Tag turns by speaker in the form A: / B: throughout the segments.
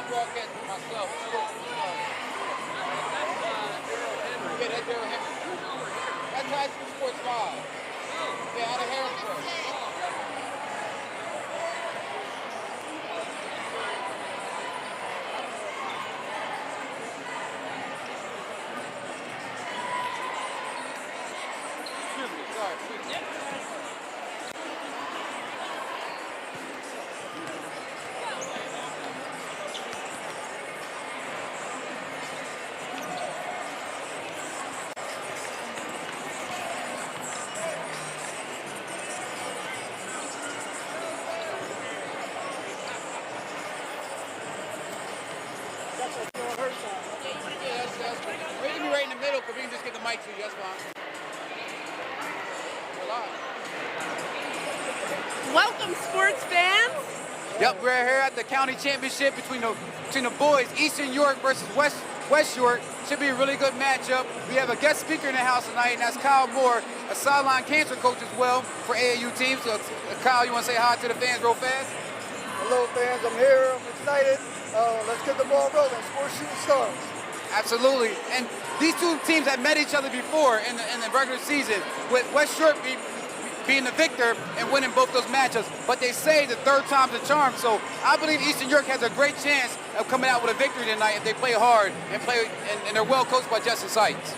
A: broadcast for myself. Yeah, that's Daryl Henry. That's High School Sports 5. Yeah, out of Harrisburg. Excuse me, sorry. We can be right in the middle, but we can just get the mic to you. That's fine. We're live.
B: Welcome, sports fans.
A: Yep, we're here at the county championship between the boys, Eastern York versus West York. Should be a really good matchup. We have a guest speaker in the house tonight, and that's Kyle Moore, a sideline cancer coach as well for AAU teams. So, Kyle, you want to say hi to the fans real fast?
C: Hello, fans. I'm here. I'm excited. Let's get the ball rolling. Sports Shooting Stars.
A: Absolutely. And these two teams have met each other before in the regular season, with West York being the victor and winning both those matchups. But they say the third time's a charm. So I believe Eastern York has a great chance of coming out with a victory tonight if they play hard and they're well coached by Justin Seitz.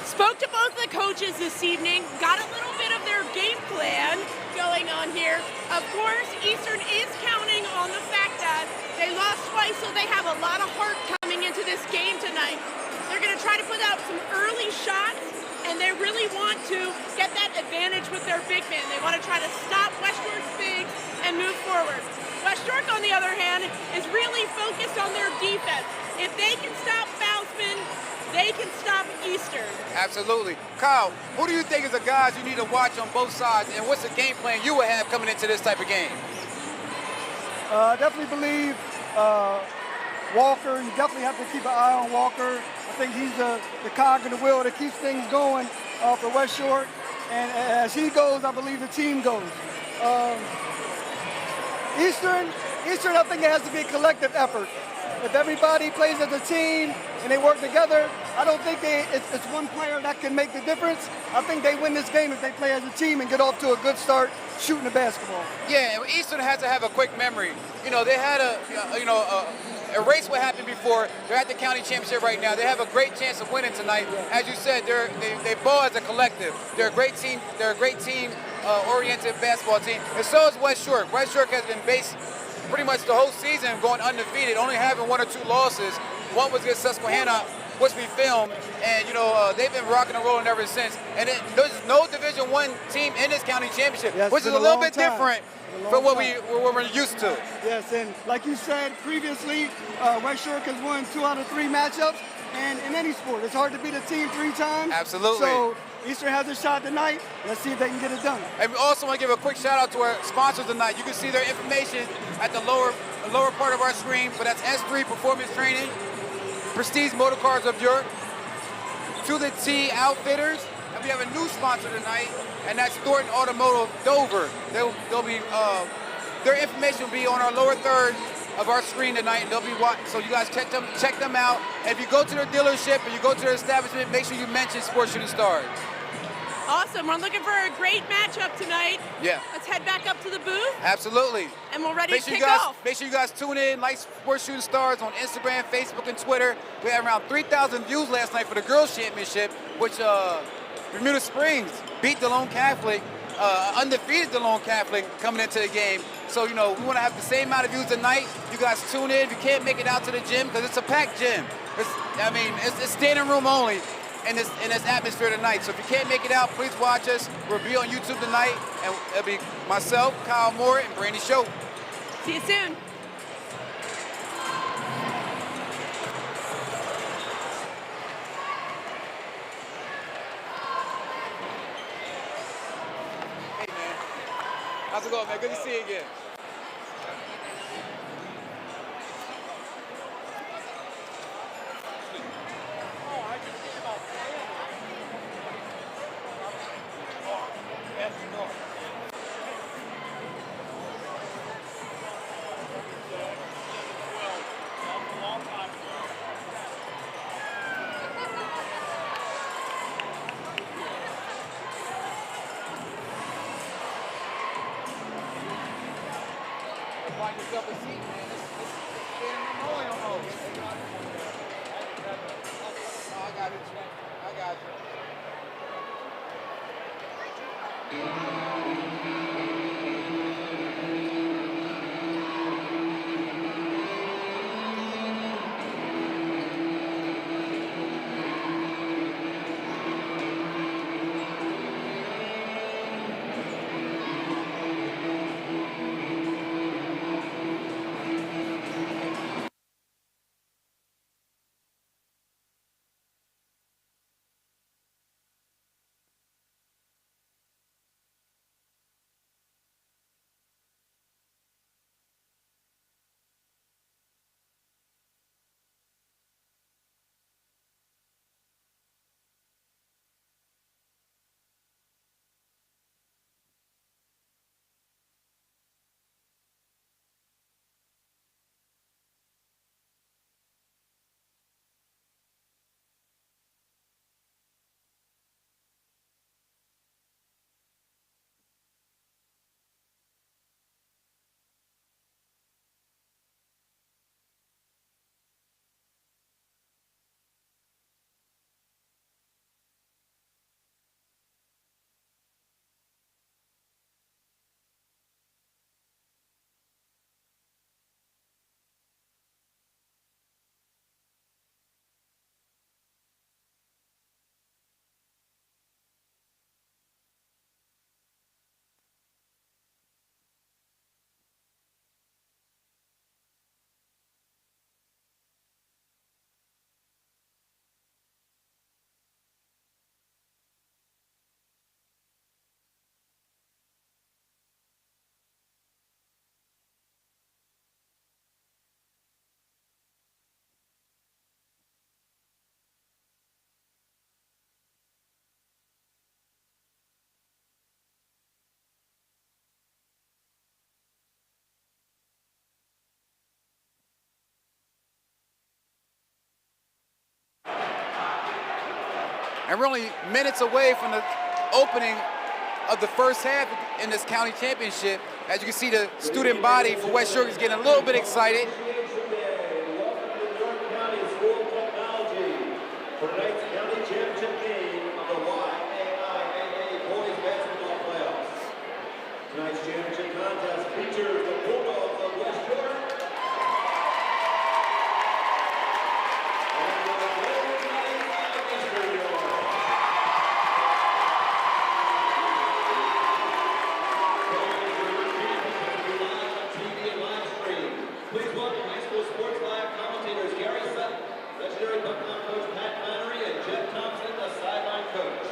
B: Spoke to both the coaches this evening, got a little bit of their game plan going on here. Of course, Eastern is counting on the fact that they lost twice, so they have a lot of heart coming into this game tonight. They're going to try to put out some early shots, and they really want to get that advantage with their big man. They want to try to stop West York's bigs and move forward. West York, on the other hand, is really focused on their defense. If they can stop Bousman, they can stop Eastern.
A: Absolutely. Kyle, who do you think is the guys you need to watch on both sides, and what's the game plan you would have coming into this type of game?
C: I definitely believe Walker. You definitely have to keep an eye on Walker. I think he's the cog in the wheel that keeps things going for West York. And as he goes, I believe the team goes. Eastern, I think it has to be a collective effort. If everybody plays as a team and they work together, I don't think it's one player that can make the difference. I think they win this game if they play as a team and get off to a good start shooting the basketball.
A: Yeah, Eastern has to have a quick memory. You know, they had erase what happened before. They're at the county championship right now. They have a great chance of winning tonight. As you said, they ball as a collective. They're a great team. They're a great team-oriented basketball team. And so is West York. West York has been based pretty much the whole season going undefeated, only having 1 or 2 losses. One was against Susquehanna, which we filmed, and they've been rocking and rolling ever since. And there's no Division I team in this county championship, which is a little bit different from what we're used to.
C: Yes, and like you said previously, West York has won 2 out of 3 matchups, and in any sport, it's hard to beat a team 3 times.
A: Absolutely.
C: So Eastern has a shot tonight. Let's see if they can get it done.
A: And we also want to give a quick shout out to our sponsors tonight. You can see their information at the lower part of our screen, but that's S3 Performance Training, Prestige Motor Cars of York, To the T Outfitters, and we have a new sponsor tonight, and that's Thornton Automotive Dover. They'll be their information will be on our lower third of our screen tonight, and they'll be watching. So you guys check them out. And if you go to their dealership and you go to their establishment, make sure you mention Sports Shooting Stars.
B: Awesome. We're looking for a great matchup tonight.
A: Yeah.
B: Let's head back up to the booth.
A: Absolutely.
B: And we're ready to kick
A: off.
B: off.
A: Make sure you guys tune in, like Sports Shooting Stars on Instagram, Facebook, and Twitter. We had around 3,000 views last night for the girls' championship, which Bermuda Springs beat DeLone Catholic, undefeated DeLone Catholic coming into the game. So, we want to have the same amount of views tonight. You guys tune in. If you can't make it out to the gym, because it's a packed gym. It's standing room only in this atmosphere tonight. So if you can't make it out, please watch us. We'll be on YouTube tonight, and it'll be myself, Kyle Moore, and Brandy Show.
B: See you soon.
A: Hey, man. How's it going, man? Good to see you again. up a seat, man. Let's get him rolling almost. Oh, I got it. I got And we're only minutes away from the opening of the first half in this county championship. As you can see, the student body for West York is getting a little bit excited.
D: For tonight's county championship game of the YAIAA boys basketball playoffs. Tonight's championship contest features the Bulldogs of West York and the Golden Knights of Eastern York. Live on TV and live stream. Please welcome high school sports live commentators Gary Sutton, legendary Bucknell coach Pat Connery, and Jeff Thompson, the sideline coach.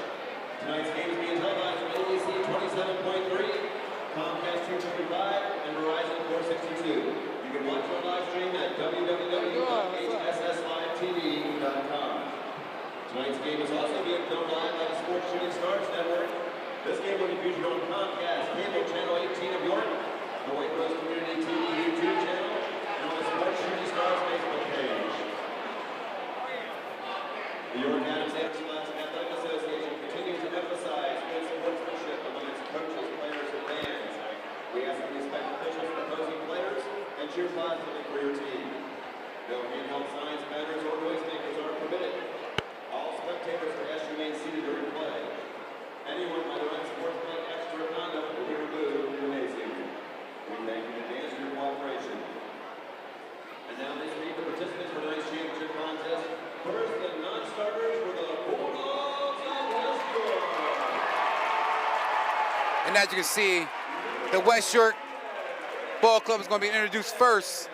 D: Tonight's game is being televised from ABC 27.3, Comcast 225, and Verizon 462. You can watch our live stream at www.hsslivetv.com. Tonight's game is also being filmed live by the Sports Shooting Stars Network. This game will be featured on Comcast, Cable Channel 18 of York, the White Rose Community TV YouTube channel, and on the Sports Shooting Stars Facebook page. The York Adams Athletic Association continues to emphasize good sportsmanship among its coaches, players, and fans. We ask that you respect officials and opposing players and cheer positively for your team. No handheld signs, banners, or noisemakers are permitted. All spectators are asked to remain seated during play. Anyone might have unsportsmanlike extra conduct will be removed from the gymnasium. We thank you in advance for your cooperation. And now let's meet the participants for tonight's championship contest. First, the non-starters were the Bulldogs of West York.
A: And as you can see, the West York Ball Club is going to be introduced first.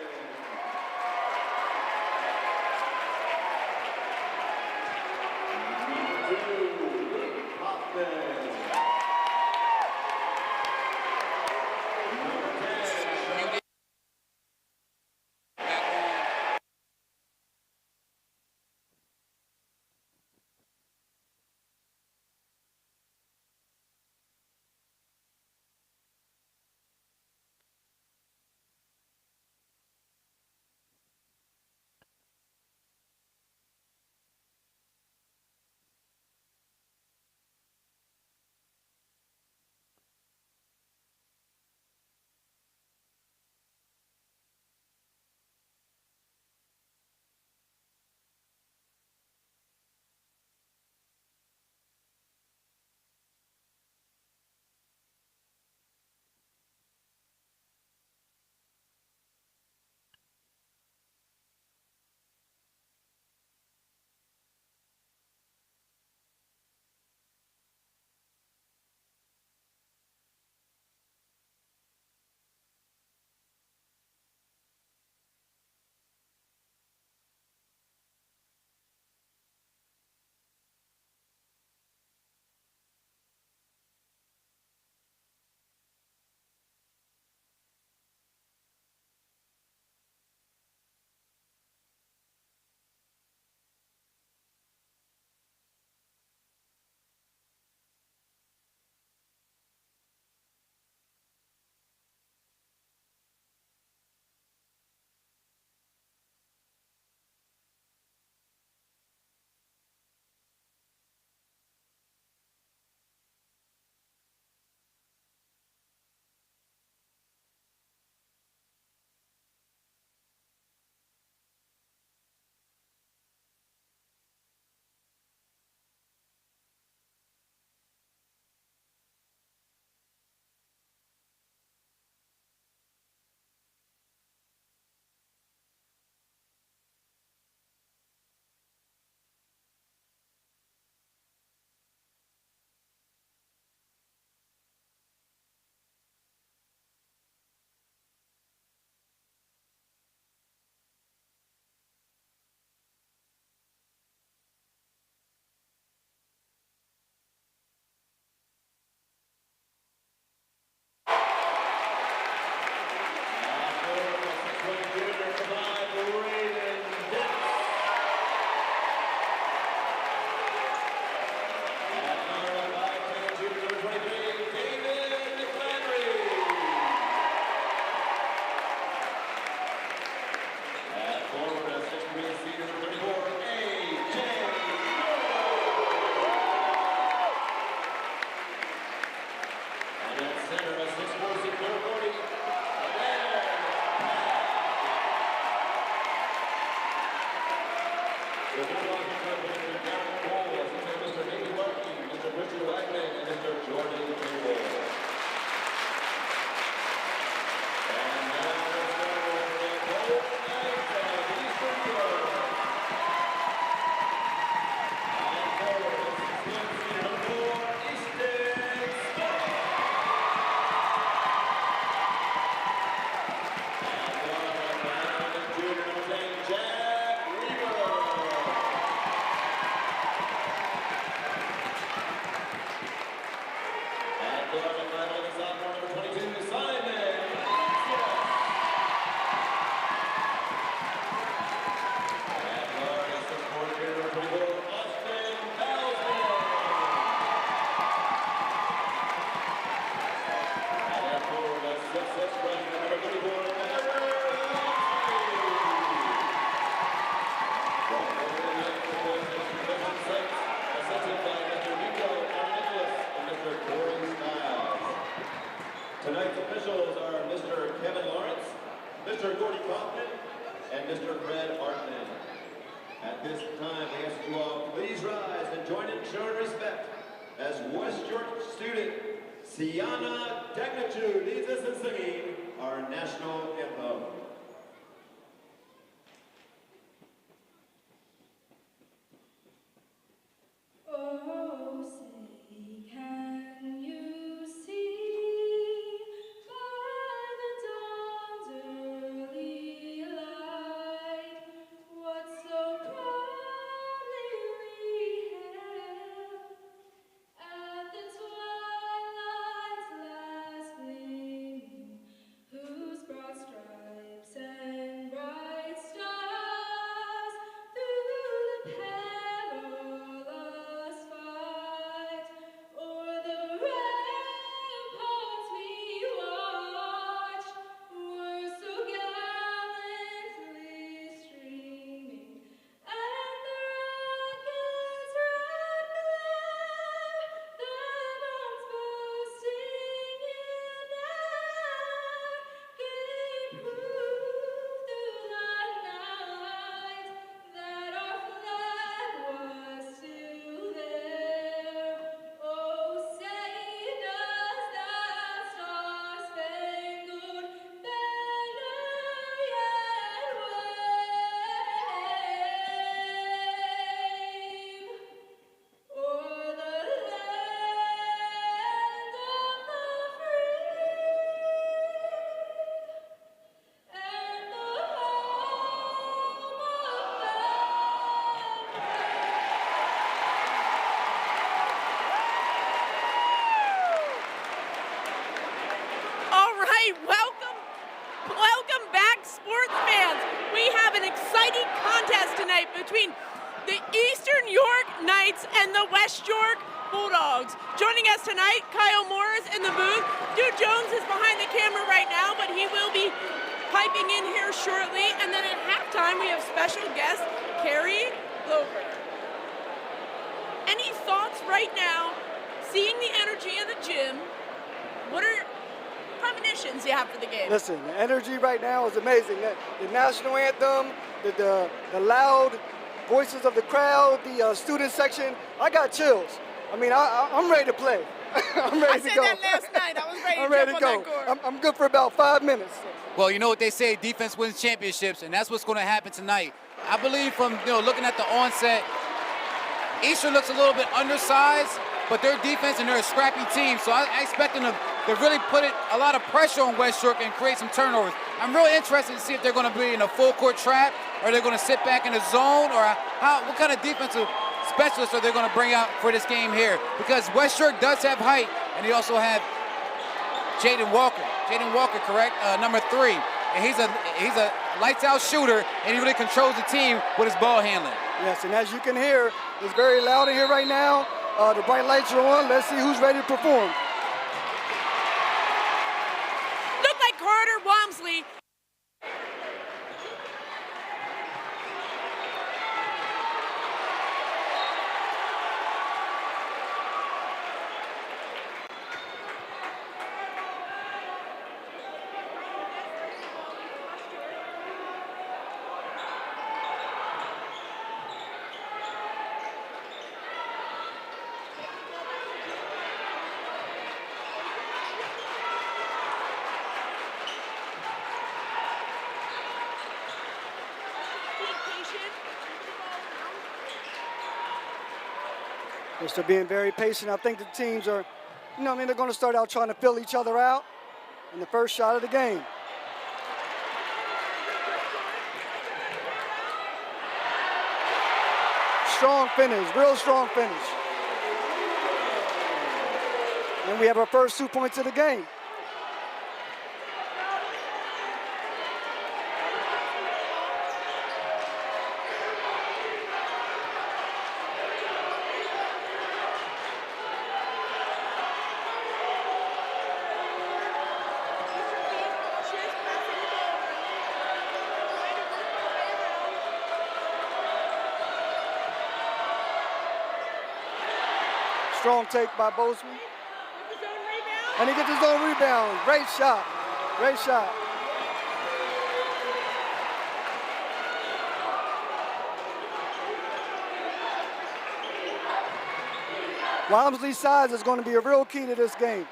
D: The football coaches are Darren Cole, Mr. Nathan Markey, Mr. Richard Wagner, and Mr. Jordan Cable. And now let's go for the Golden Knights of Eastern Europe. And forward, this is number 4, Easton Scott. And guard junior number 10, Jack Weaver. And guard number 5, sophomore number 22, Simon. And guard assistant coordinator number 24, Austin Bowsman. And forward, assistant freshman number 34, Aaron Tonight's officials are Mr. Kevin Lawrence, Mr. Gordy Kaufman, and Mr. Fred Artman. At this time, we ask you all please rise and join in showing respect as West York student Sienna Degnachu leads us in singing our national anthem.
E: Oh, say, can you see by the dawn's early light what so proudly we hailed at the twilight's last gleaming, whose broad stripes and bright stars through the perilous fight o'er the ramparts we watched were so gallantly streaming, and the rocket's red glare, their bombs bursting in air, gave proof through the night that our flag was still there. Oh, say does that star-spangled banner yet wave o'er the land of the free and the home of
B: All right, welcome back, sports fans. We have an exciting contest tonight between the Eastern York Knights and the West York Bulldogs. Joining us tonight, Kyle Morris in the booth. Dude Jones is behind the camera right now, but he will be piping in here shortly. And then at halftime, we have special guest Carrie Glover. Any thoughts right now, seeing the energy in the gym? What are premonitions you have for the game?
C: Listen, the energy right now is amazing. The national anthem, the loud voices of the crowd, the student section. I got chills. I mean, I'm ready to play. I'm ready to
B: I said
C: go.
B: that last night. I was ready
C: I'm
B: to
C: ready
B: jump
C: to
B: on
C: go.
B: that court.
C: I'm good for about 5 minutes.
A: Well, you know what they say, defense wins championships, and that's what's going to happen tonight. I believe from looking at the onset, Eastern looks a little bit undersized, but their defense and they're a scrappy team, so I expect them to really put a lot of pressure on West York and create some turnovers. I'm really interested to see if they're going to be in a full court trap, or they're going to sit back in a zone, or what kind of defensive specialists are they going to bring out for this game here? Because West York does have height, and they also have Jaden Walker. Jaden Walker, correct? Number 3. And he's a lights-out shooter, and he really controls the team with his ball handling.
C: Yes, and as you can hear, it's very loud in here right now. The bright lights are on. Let's see who's ready to perform.
B: Looked like Carter Walmsley.
C: Yes, they're being very patient. I think the teams are, they're going to start out trying to fill each other out in the first shot of the game. Strong finish, real strong finish. And we have our first 2 points of the game. Strong take by Bozeman. And he gets his own rebound. Great shot. Great shot. Walmsley's size is going to be a real key to this game.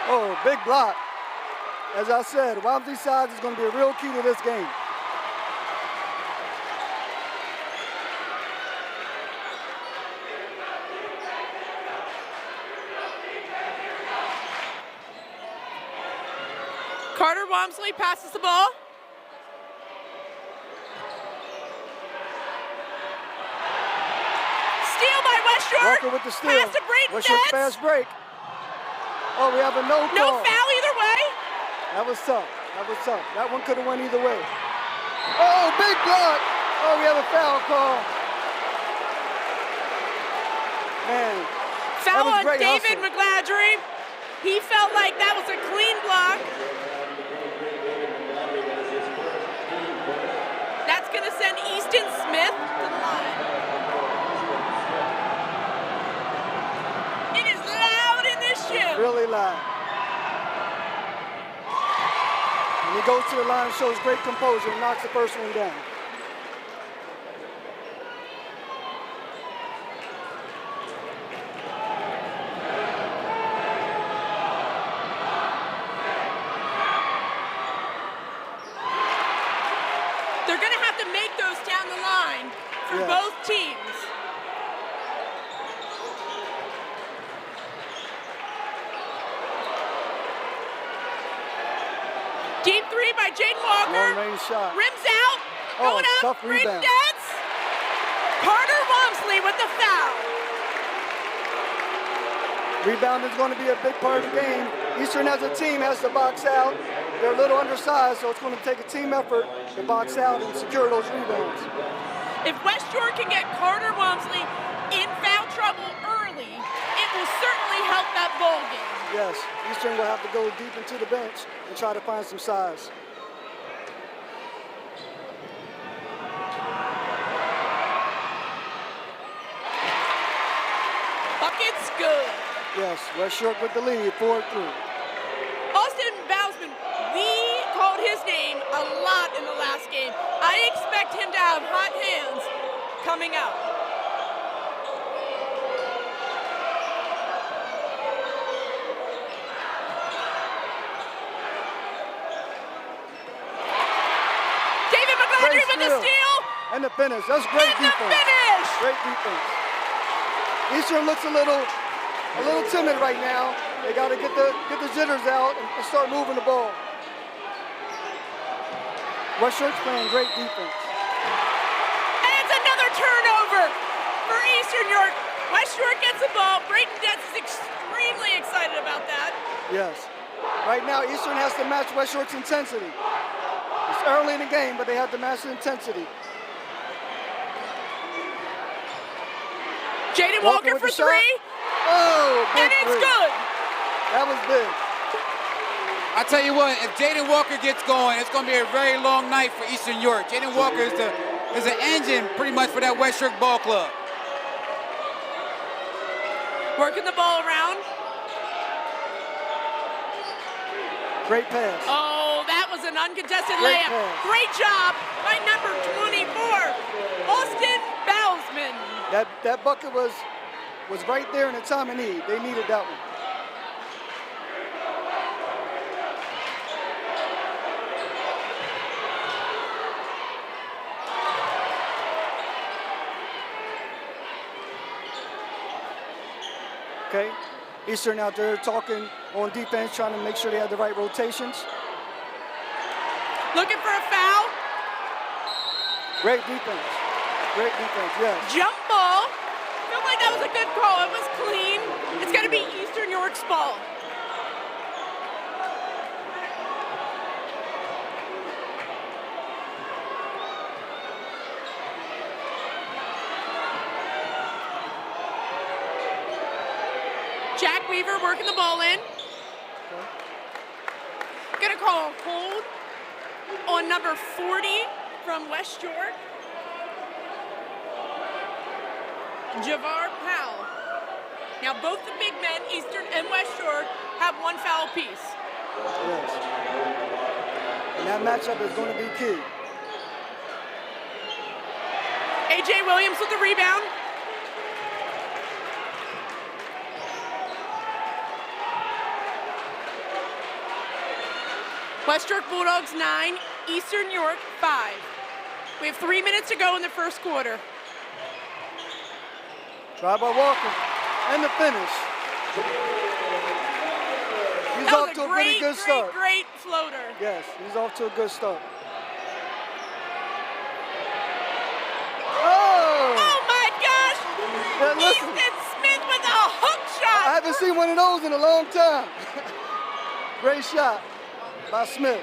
C: Oh, big block. As I said, Walmsley's size is going to be a real key to this game.
B: Carter Walmsley passes the ball. Steal by West York.
C: Walker with the steal.
B: Pass to Brayton
C: West York
B: Betts.
C: fast break. Oh, we have a no call.
B: No foul either way.
C: That was tough. That was tough. That one could have went either way. Oh, big block. Oh, we have a foul call. Man.
B: Foul on
C: great
B: David
C: hustle.
B: McGladry. He felt like that was a clean block. That's going to send Easton Smith to the line. It is loud in this gym.
C: Really loud. And he goes to the line and shows great composure and knocks the first one down.
B: They're going to have to make those down the line for
C: Yeah.
B: both teams. Deep three by Jaden Walker.
C: Long range shot.
B: Rims out.
C: Oh,
B: Going up.
C: tough
B: Brayton
C: rebound.
B: Betts. Carter Walmsley with the foul.
C: Rebound is going to be a big part of the game. Eastern as a team has to box out. They're a little undersized, so it's going to take a team effort to box out and secure those rebounds.
B: If West York can get Carter Walmsley in foul trouble early, it will certainly help that bowl game.
C: Yes, Eastern will have to go deep into the bench and try to find some size.
B: Bucket's good.
C: Yes, West York with the lead, 4-3.
B: Austin Bousman, we called his name a lot in the last game. I expect him to have hot hands coming out. David McGladry
C: Great
B: with the steal.
C: And the finish. That's great
B: And the
C: defense.
B: finish.
C: Great defense. Eastern looks a little timid right now. They got to get the jitters out and start moving the ball. West York's playing great defense.
B: And it's another turnover for Eastern York. West York gets the ball. Brayton Betts is extremely excited about that.
C: Yes. Right now, Eastern has to match West York's intensity. It's early in the game, but they have to match the intensity.
B: Jaden Walker
C: with
B: for
C: the shot.
B: three.
C: Oh, big
B: And it's
C: three.
B: good.
C: That was big.
A: I tell you what, if Jaden Walker gets going, it's going to be a very long night for Eastern York. Jaden Walker is an engine pretty much for that West York ball club.
B: Working the ball around.
C: Great pass.
B: Oh, that was an uncontested
C: Great
B: layup.
C: pass.
B: Great job by number 24, Austin Bousman.
C: That bucket was right there in the time of need. They needed that one. Okay. Eastern out there talking on defense, trying to make sure they have the right rotations.
B: Looking for a foul.
C: Great defense. Great defense, yes.
B: Jump ball. Feel like that was a good call. It was clean. It's going to be Eastern York's ball. Jack Weaver working the ball in. Gonna call a hold on number 40 from West York. Javar Powell. Now both the big men, Eastern and West York, have one foul apiece.
C: Yes. And that matchup is going to be key.
B: A.J. Williams with the rebound. West York Bulldogs 9, Eastern York 5. We have 3 minutes to go in the first quarter.
C: Try by Walker. And the finish. He's
B: That
C: off
B: was
C: to
B: a
C: a pretty
B: great,
C: good start.
B: great floater.
C: Yes, he's off to a good start. Oh!
B: Oh my gosh!
C: Yeah, listen.
B: Ethan Smith with a hook
C: I
B: shot.
C: haven't seen one of those in a long time. Great shot by Smith.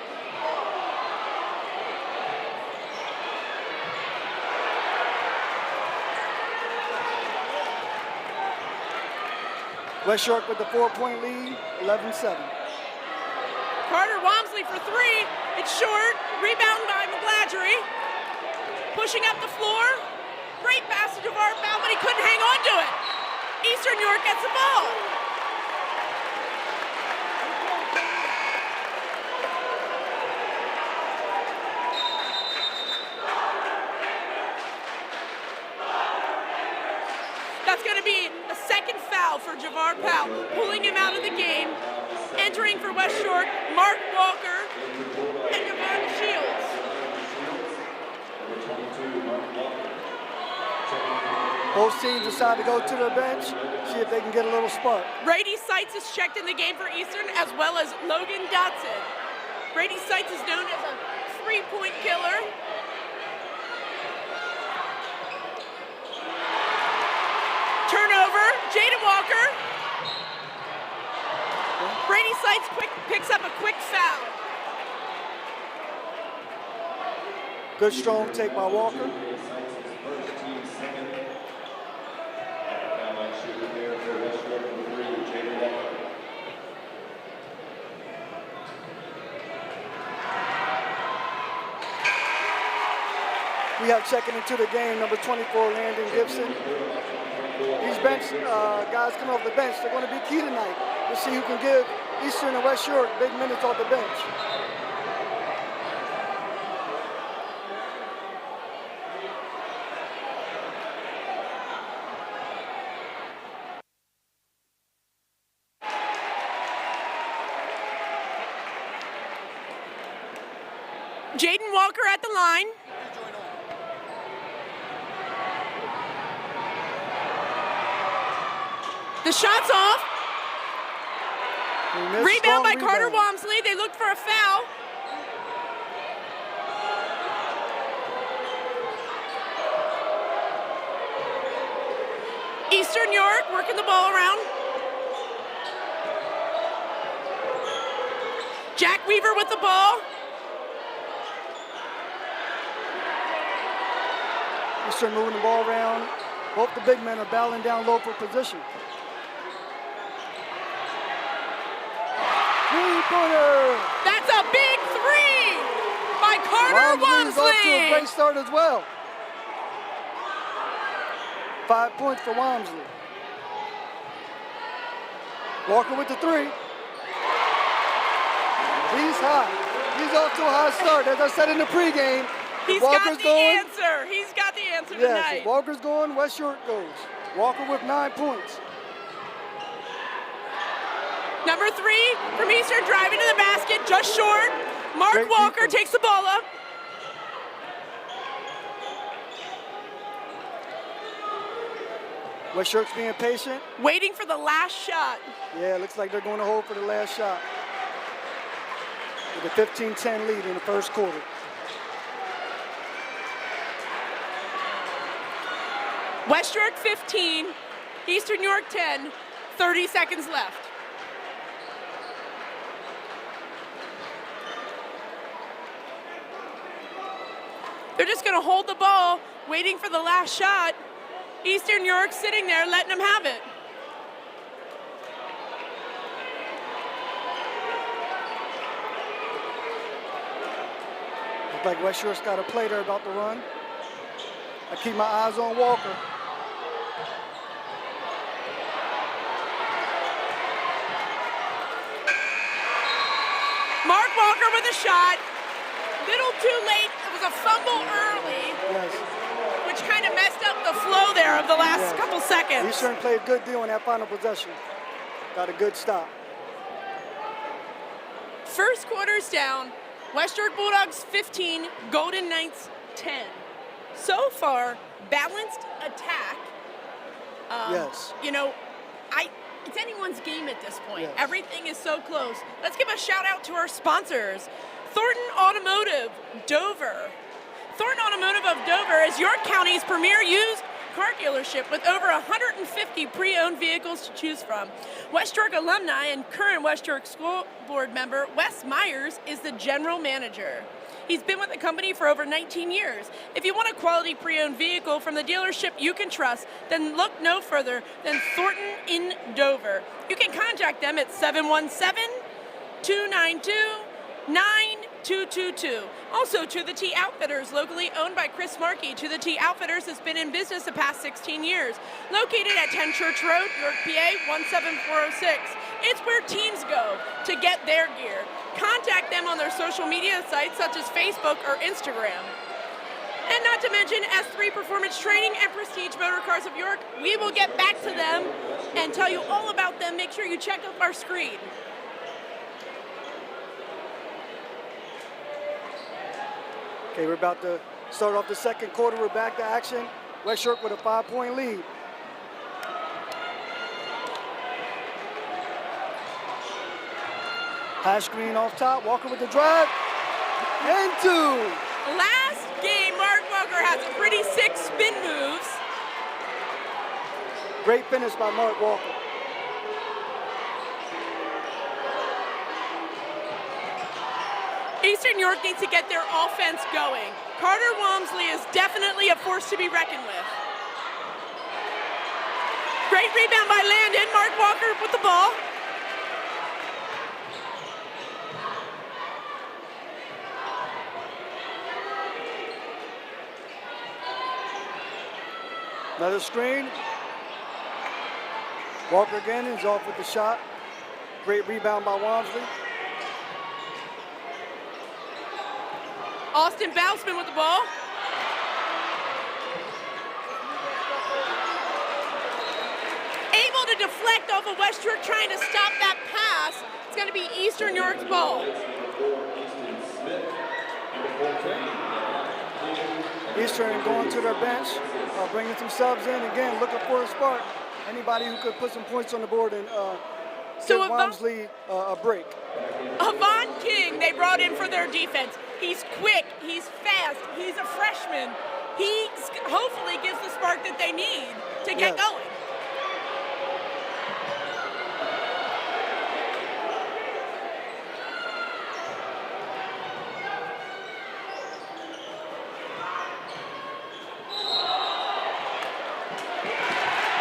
C: West York with the 4-point lead, 11-7.
B: Carter Walmsley for three. It's short. Rebound by McGladgery. Pushing up the floor. Great passage of Art Bell, but he couldn't hang on to it. Eastern York gets the ball. That's going to be a second foul for Javar Powell, pulling him out of the game. Entering for West York, Mark Walker and Devon Shields.
C: Both teams decide to go to their bench, see if they can get a little spark.
B: Brady Seitz is checked in the game for Eastern, as well as Logan Dotson. Brady Seitz is known as a three-point killer. Turnover, Jaden Walker. Brady Seitz picks up a quick foul.
C: Good strong take by Walker. We have checking into the game, number 24, Landon Gibson. These bench guys coming off the bench, they're going to be key tonight to see who can give Eastern and West York big minutes off the bench.
B: Jaden Walker at the line. The shot's off. Rebound by Carter Walmsley. They looked for a foul. Eastern York working the ball around. Jack Weaver with the ball.
C: Eastern moving the ball around. Both the big men are battling down low for position. Three-pointer!
B: That's a big three by Carter
C: Walmsley's off to a
B: Walmsley.
C: great start as well. 5 points for Walmsley. Walker with the three. He's hot. He's off to a hot start. As I said in the pregame,
B: He's
C: Walker's
B: got the
C: going.
B: answer. He's got the answer
C: Yes,
B: tonight.
C: if Walker's going, West York goes. Walker with 9 points.
B: Number three from Eastern driving to the basket, just short. Mark
C: Great
B: Walker
C: defense.
B: takes the ball up.
C: West York's being patient.
B: Waiting for the last shot.
C: Yeah, it looks like they're going to hold for the last shot. With a 15-10 lead in the first quarter.
B: West York 15, Eastern York 10, 30 seconds left. They're just going to hold the ball, waiting for the last shot. Eastern York sitting there, letting them have it.
C: Looks like West York's got a play there about to run. I keep my eyes on Walker.
B: Mark Walker with a shot. Little too late. It was a fumble early,
C: Yes.
B: which kind of messed up the flow there of the last
C: Yes.
B: couple seconds.
C: Eastern played a good deal in that final possession. Got a good stop.
B: First quarter's down. West York Bulldogs 15, Golden Knights 10. So far, balanced attack.
C: Yes.
B: You know, it's anyone's game at this point.
C: Yes.
B: Everything is so close. Let's give a shout out to our sponsors. Thornton Automotive, Dover. Thornton Automotive of Dover is York County's premier used car dealership with over 150 pre-owned vehicles to choose from. West York alumni and current West York School Board member Wes Myers is the general manager. He's been with the company for over 19 years. If you want a quality pre-owned vehicle from the dealership you can trust, then look no further than Thornton in Dover. You can contact them at 717-292-9222. Also, To The T Outfitters, locally owned by Chris Markey. To The T Outfitters has been in business the past 16 years. Located at 10 Church Road, York, PA 17406. It's where teams go to get their gear. Contact them on their social media sites such as Facebook or Instagram. And not to mention S3 Performance Training and Prestige Motorcars of York. We will get back to them and tell you all about them. Make sure you check up our screen.
C: Okay, we're about to start off the second quarter. We're back to action. West York with a 5-point lead. High screen off top. Walker with the drive. And two.
B: Last game, Mark Walker has a pretty sick spin moves.
C: Great finish by Mark Walker.
B: Eastern York needs to get their offense going. Carter Walmsley is definitely a force to be reckoned with. Great rebound by Landon. Mark Walker with the ball.
C: Another screen. Walker again is off with the shot. Great rebound by Walmsley.
B: Austin Bousman with the ball. Able to deflect off of West York, trying to stop that pass. It's going to be Eastern York's ball.
C: Eastern going to their bench, bringing some subs in. Again, looking for a spark. Anybody who could put some points on the board and give Walmsley a break.
B: Avon King, they brought in for their defense. He's quick, he's fast, he's a freshman. He hopefully gives the spark that they need to get going.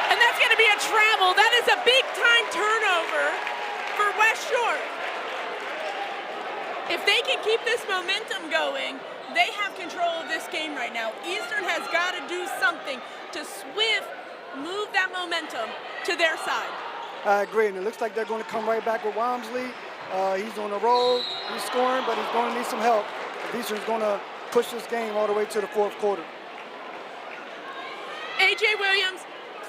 B: And that's going to be a travel. That is a big-time turnover for West York. If they can keep this momentum going, they have control of this game right now. Eastern has got to do something to move that momentum to their side.
C: I agree, and it looks like they're going to come right back with Walmsley. He's on the roll, he's scoring, but he's going to need some help. Eastern's going to push this game all the way to the fourth quarter.
B: A.J. Williams,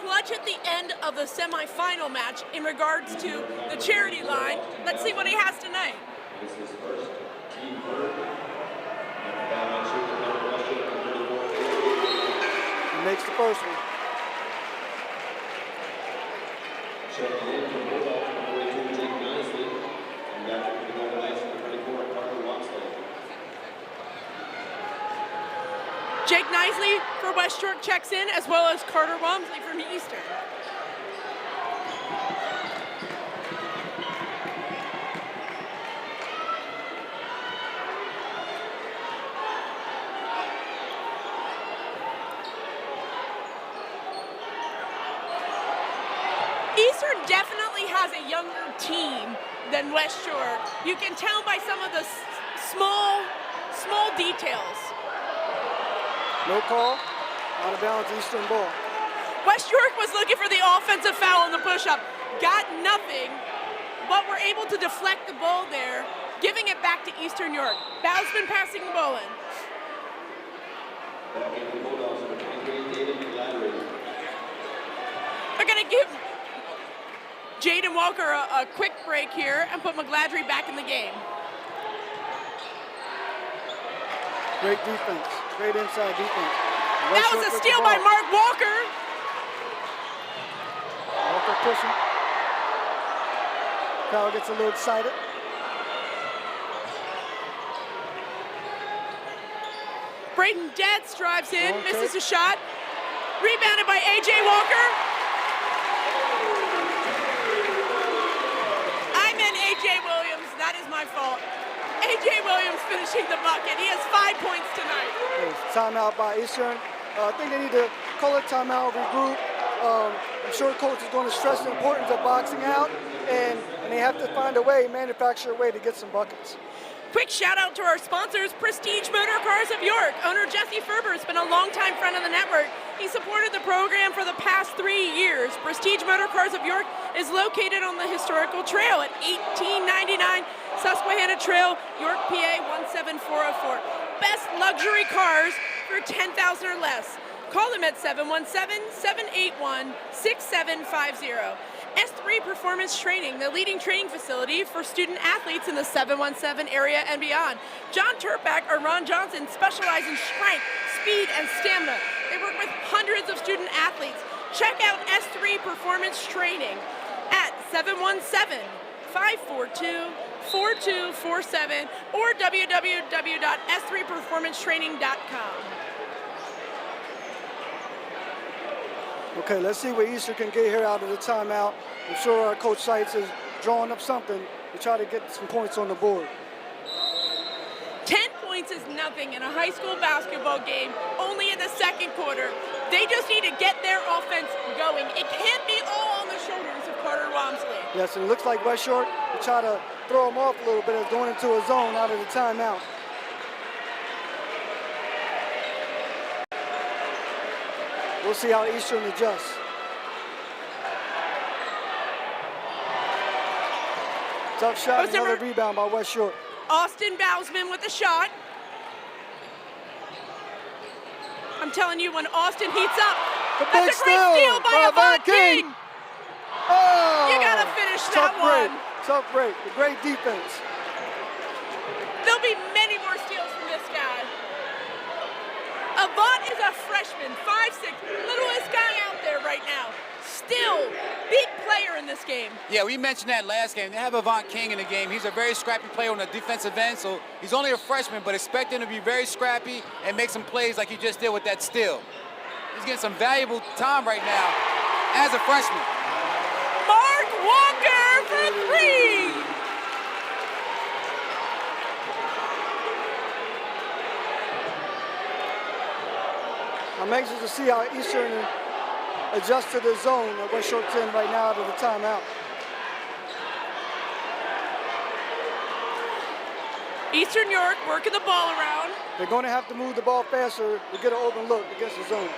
B: clutch at the end of the semifinal match in regards to the charity line. Let's see what he has tonight.
D: This is first. Team third. And
C: He makes the first one.
B: Jake Nisley for West York checks in, as well as Carter Walmsley from Eastern. Eastern definitely has a younger team than West York. You can tell by some of the small details.
C: No call. Out of bounds, Eastern ball.
B: West York was looking for the offensive foul on the push-up. Got nothing, but were able to deflect the ball there, giving it back to Eastern York. Bowsman passing the ball in. They're going to give Jaden Walker a quick break here and put McGladrey back in the game.
C: Great defense. Great inside defense.
B: That was a steal by Mark Walker.
C: Walker pushing. Crowd gets a little excited.
B: Braden Detz drives in, misses a shot. Rebounded by A.J. Walker. I meant A.J. Williams. That is my fault. A.J. Williams finishing the bucket. He has 5 points tonight.
C: Timeout by Eastern. I think they need to call a timeout, regroup. I'm sure coach is going to stress the importance of boxing out, and they have to find a way, manufacture a way to get some buckets.
B: Quick shout out to our sponsors, Prestige Motor Cars of York. Owner Jesse Ferber has been a longtime friend of the network. He supported the program for the past 3 years. Prestige Motor Cars of York is located on the historical trail at 1899 Susquehanna Trail, York, PA 17404. Best luxury cars for $10,000 or less. Call them at 717-781-6750. S3 Performance Training, the leading training facility for student athletes in the 717 area and beyond. John Turpak or Ron Johnson specialize in strength, speed, and stamina. They work with hundreds of student athletes. Check out S3 Performance Training at 717-542-4247 or www.s3performancetraining.com.
C: Okay, let's see what Eastern can get here out of the timeout. I'm sure our Coach Seitz is drawing up something to try to get some points on the board.
B: 10 points is nothing in a high school basketball game, only in the second quarter. They just need to get their offense going. It can't be all on the shoulders of Carter Walmsley.
C: Yes, and it looks like West York will try to throw him off a little bit as going into a zone out of the timeout. We'll see how Eastern adjusts. Tough shot, another rebound by West York.
B: Austin Bowsman with a shot. I'm telling you, when Austin heats up, that's a great steal by Avant King.
C: Oh!
B: You gotta finish that one.
C: Tough break, a great defense.
B: There'll be many more steals from this guy. Avant is a freshman, 5'6", littlest guy out there right now. Still, big player in this game.
A: Yeah, we mentioned that last game. They have Avant King in the game. He's a very scrappy player on the defensive end, so he's only a freshman, but expect him to be very scrappy and make some plays like he just did with that steal. He's getting some valuable time right now as a freshman.
B: Mark Walker for three.
C: I'm anxious to see how Eastern adjusts to the zone that West York's in right now out of the timeout.
B: Eastern York working the ball around.
C: They're going to have to move the ball faster to get an open look against the zone.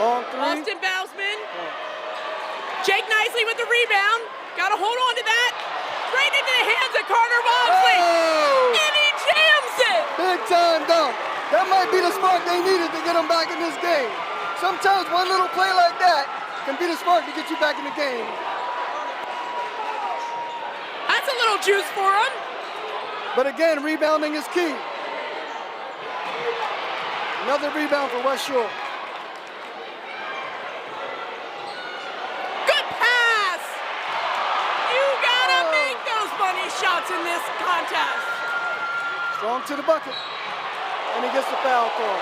C: Long three.
B: Austin Bowsman. Jake Nisley with the rebound. Got to hold on to that. Right into the hands of Carter Walmsley.
C: Oh!
B: And he jams it.
C: Big time dunk. That might be the spark they needed to get them back in this game. Sometimes one little play like that can be the spark to get you back in the game.
B: That's a little juice for him.
C: But again, rebounding is key. Another rebound for West York.
B: Good pass. You gotta make those money shots points in this contest.
C: Strong to the bucket. And he gets the foul call.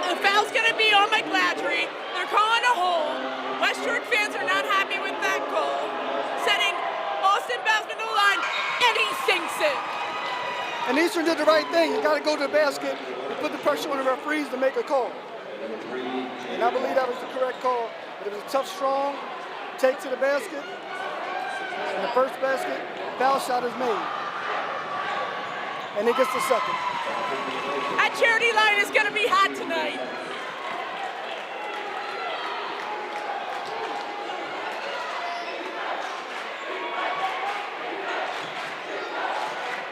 B: The foul's going to be on McGladry. They're calling a hold. West York fans are not happy with that call. Setting Austin Bousman to the line, and he sinks it.
C: And Eastern did the right thing. You got to go to the basket and put the pressure on the referees to make a call. And I believe that was the correct call. But it was a tough, strong take to the basket. And the first basket, foul shot is made. And he gets the second.
B: That charity line is going to be hot tonight.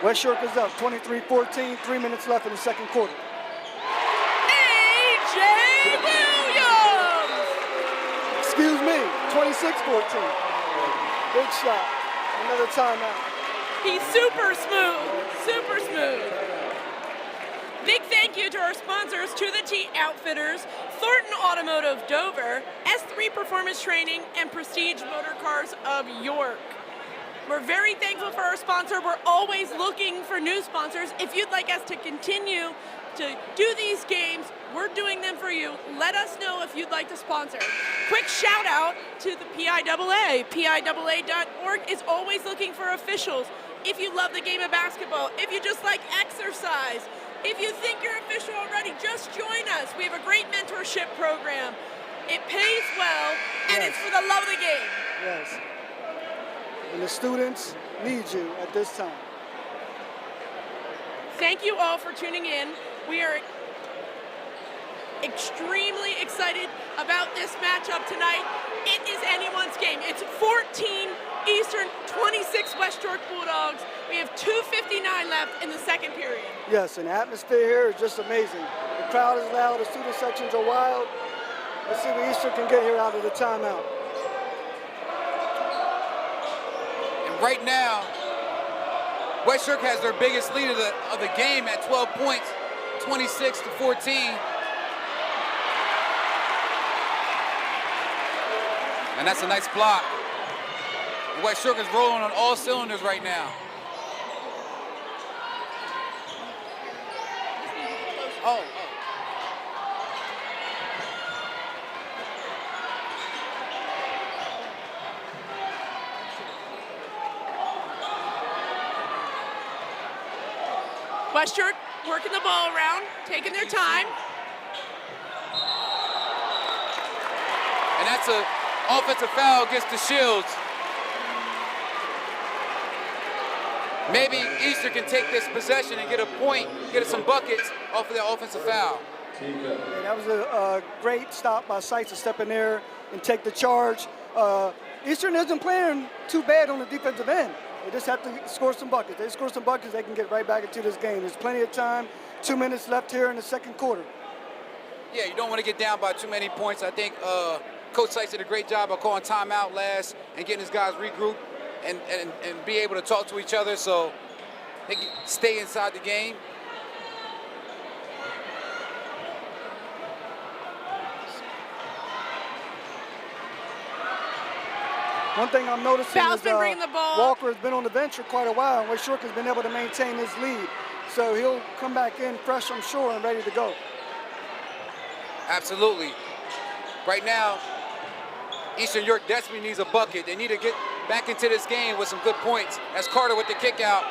C: West York is up 23-14, 3 minutes left in the second quarter.
B: A.J. Williams!
C: Excuse me, 26-14. Big shot, another timeout.
B: He's super smooth, super smooth. Big thank you to our sponsors, To The T Outfitters, Thornton Automotive Dover, S3 Performance Training, and Prestige Motor Cars of York. We're very thankful for our sponsor. We're always looking for new sponsors. If you'd like us to continue to do these games, we're doing them for you. Let us know if you'd like to sponsor. Quick shout out to the PIAA. PIAA.org is always looking for officials. If you love the game of basketball, if you just like exercise, if you think you're official already, just join us. We have a great mentorship program. It pays well, and
C: Yes.
B: it's for the love of the game.
C: Yes. And the students need you at this time.
B: Thank you all for tuning in. We are extremely excited about this matchup tonight. It is anyone's game. It's 14 Eastern, 26 West York Bulldogs. We have 2:59 left in the second period.
C: Yes, and the atmosphere here is just amazing. The crowd is loud, the student sections are wild. Let's see what Eastern can get here out of the timeout.
A: And right now, West York has their biggest lead of the game at 12 points, 26-14. And that's a nice block. West York is rolling on all cylinders right now. Oh.
B: West York working the ball around, taking their time.
A: And that's an offensive foul against the Shields. Maybe Easter can take this possession and get a point, get some buckets off of that offensive foul.
C: Yeah, that was a great stop by Sykes to step in there and take the charge. Eastern isn't playing too bad on the defensive end. They just have to score some buckets. They score some buckets, they can get right back into this game. There's plenty of time, 2 minutes left here in the second quarter.
A: Yeah, you don't want to get down by too many points. I think Coach Sykes did a great job of calling timeout last and getting his guys regrouped and be able to talk to each other so they can stay inside the game.
C: One thing I'm noticing
B: Foul's
C: is
B: been bringing the ball.
C: Walker has been on the bench for quite a while, and West York has been able to maintain his lead. So he'll come back in fresh, I'm sure, and ready to go.
A: Absolutely. Right now, Eastern York desperately needs a bucket. They need to get back into this game with some good points. That's Carter with the kick out.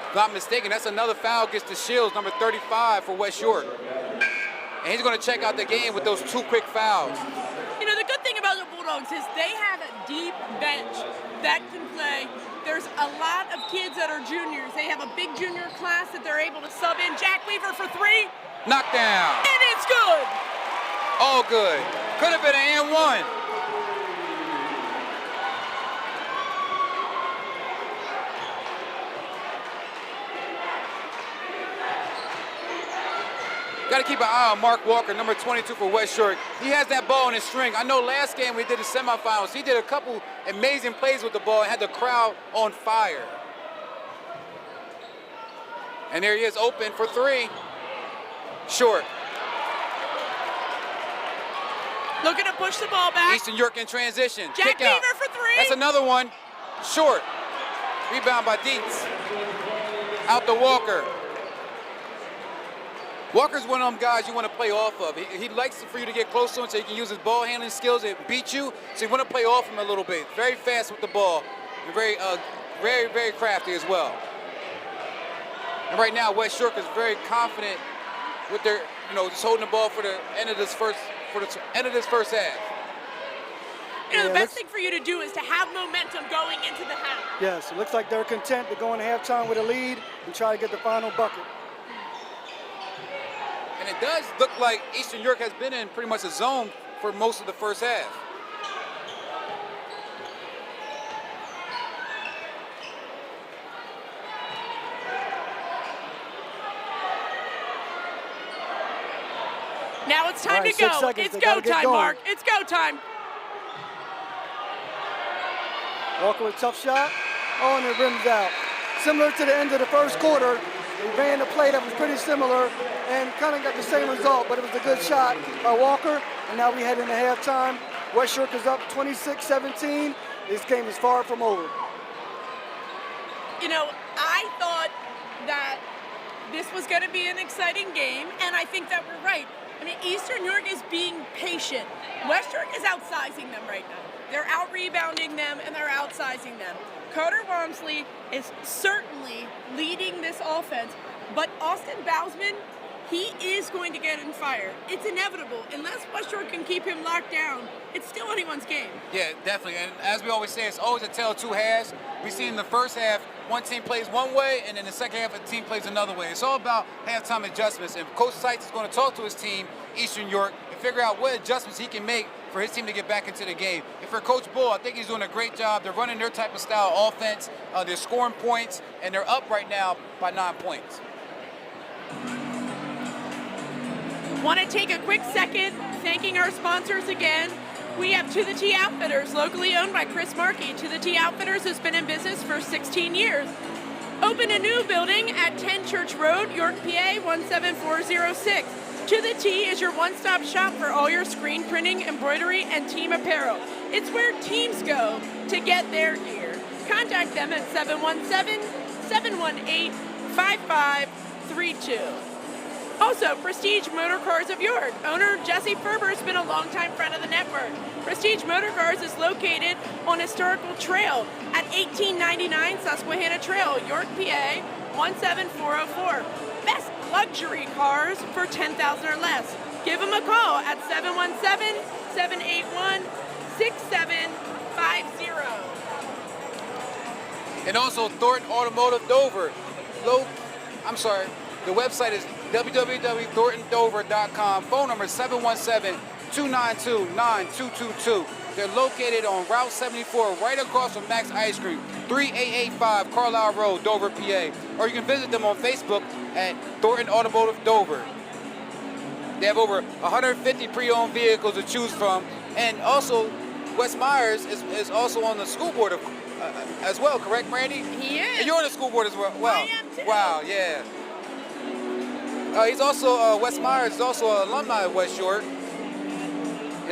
A: If I'm not mistaken, that's another foul against the Shields, number 35 for West York. And he's going to check out the game with those 2 quick fouls.
B: You know, the good thing about the Bulldogs is they have a deep bench that can play. There's a lot of kids that are juniors. They have a big junior class that they're able to sub in. Jack Weaver for 3.
A: Knockdown.
B: And it's good.
A: All good. Could have been an and one. Got to keep an eye on Mark Walker, number 22 for West York. He has that ball in his string. I know last game we did the semifinals. He did a couple amazing plays with the ball and had the crowd on fire. And there he is, open for three. Short.
B: Looking to push the ball back.
A: Eastern York in transition.
B: Jack
A: Kick out.
B: Beaver for three.
A: That's another one. Short. Rebound by Dietz. Out to Walker. Walker's one of them guys you want to play off of. He likes for you to get close to him so he can use his ball handling skills and beat you. So you want to play off him a little bit. Very fast with the ball. And very crafty as well. And right now, West York is very confident with their, just holding the ball for the end of this first half.
B: The best thing for you to do is to have momentum going into the half.
C: Yes, it looks like they're content to go into halftime with a lead and try to get the final bucket.
A: And it does look like Eastern York has been in pretty much a zone for most of the first half.
B: Now it's time
C: All right,
B: to go.
C: 6 seconds.
B: It's
C: They
B: go
C: gotta get
B: time,
C: going.
B: Mark. It's go time.
C: Walker with a tough shot. Oh, and it rims out. Similar to the end of the first quarter, they ran a play that was pretty similar and kind of got the same result, but it was a good shot by Walker. And now we head into halftime. West York is up 26-17. This game is far from over.
B: I thought that this was going to be an exciting game, and I think that we're right. Eastern York is being patient. West York is outsizing them right now. They're out-rebounding them, and they're outsizing them. Carter Walmsley is certainly leading this offense, but Austin Bousman, he is going to get in fire. It's inevitable. Unless West York can keep him locked down, it's still anyone's game.
A: Yeah, definitely. And as we always say, it's always a tale of two halves. We see in the first half, one team plays one way, and in the second half, a team plays another way. It's all about halftime adjustments. And Coach Seitz is going to talk to his team, Eastern York, and figure out what adjustments he can make for his team to get back into the game. And for Coach Bull, I think he's doing a great job. They're running their type of style offense. They're scoring points, and they're up right now by 9 points.
B: Want to take a quick second thanking our sponsors again. We have To The T Outfitters, locally owned by Chris Markey. To The T Outfitters has been in business for 16 years. Open a new building at 10 Church Road, York, PA 17406. To The T is your one-stop shop for all your screen printing, embroidery, and team apparel. It's where teams go to get their gear. Contact them at 717-718-5532. Also, Prestige Motor Cars of York. Owner Jesse Ferber has been a longtime friend of the network. Prestige Motor Cars is located on Historical Trail at 1899 Susquehanna Trail, York, PA 17404. Best luxury cars for $10,000 or less. Give them a call at 717-781-6750.
A: And also Thornton Automotive Dover. The website is www.thorntondover.com. Phone number is 717-292-9222. They're located on Route 74, right across from Max Ice Cream, 3885 Carlisle Road, Dover, PA. Or you can visit them on Facebook at Thornton Automotive Dover. They have over 150 pre-owned vehicles to choose from. And also, Wes Myers is also on the school board as well, correct, Randy?
B: He is.
A: And you're on the school board as well.
B: I am too.
A: Wow, yeah. He's also, Wes Myers is also an alumni of West York.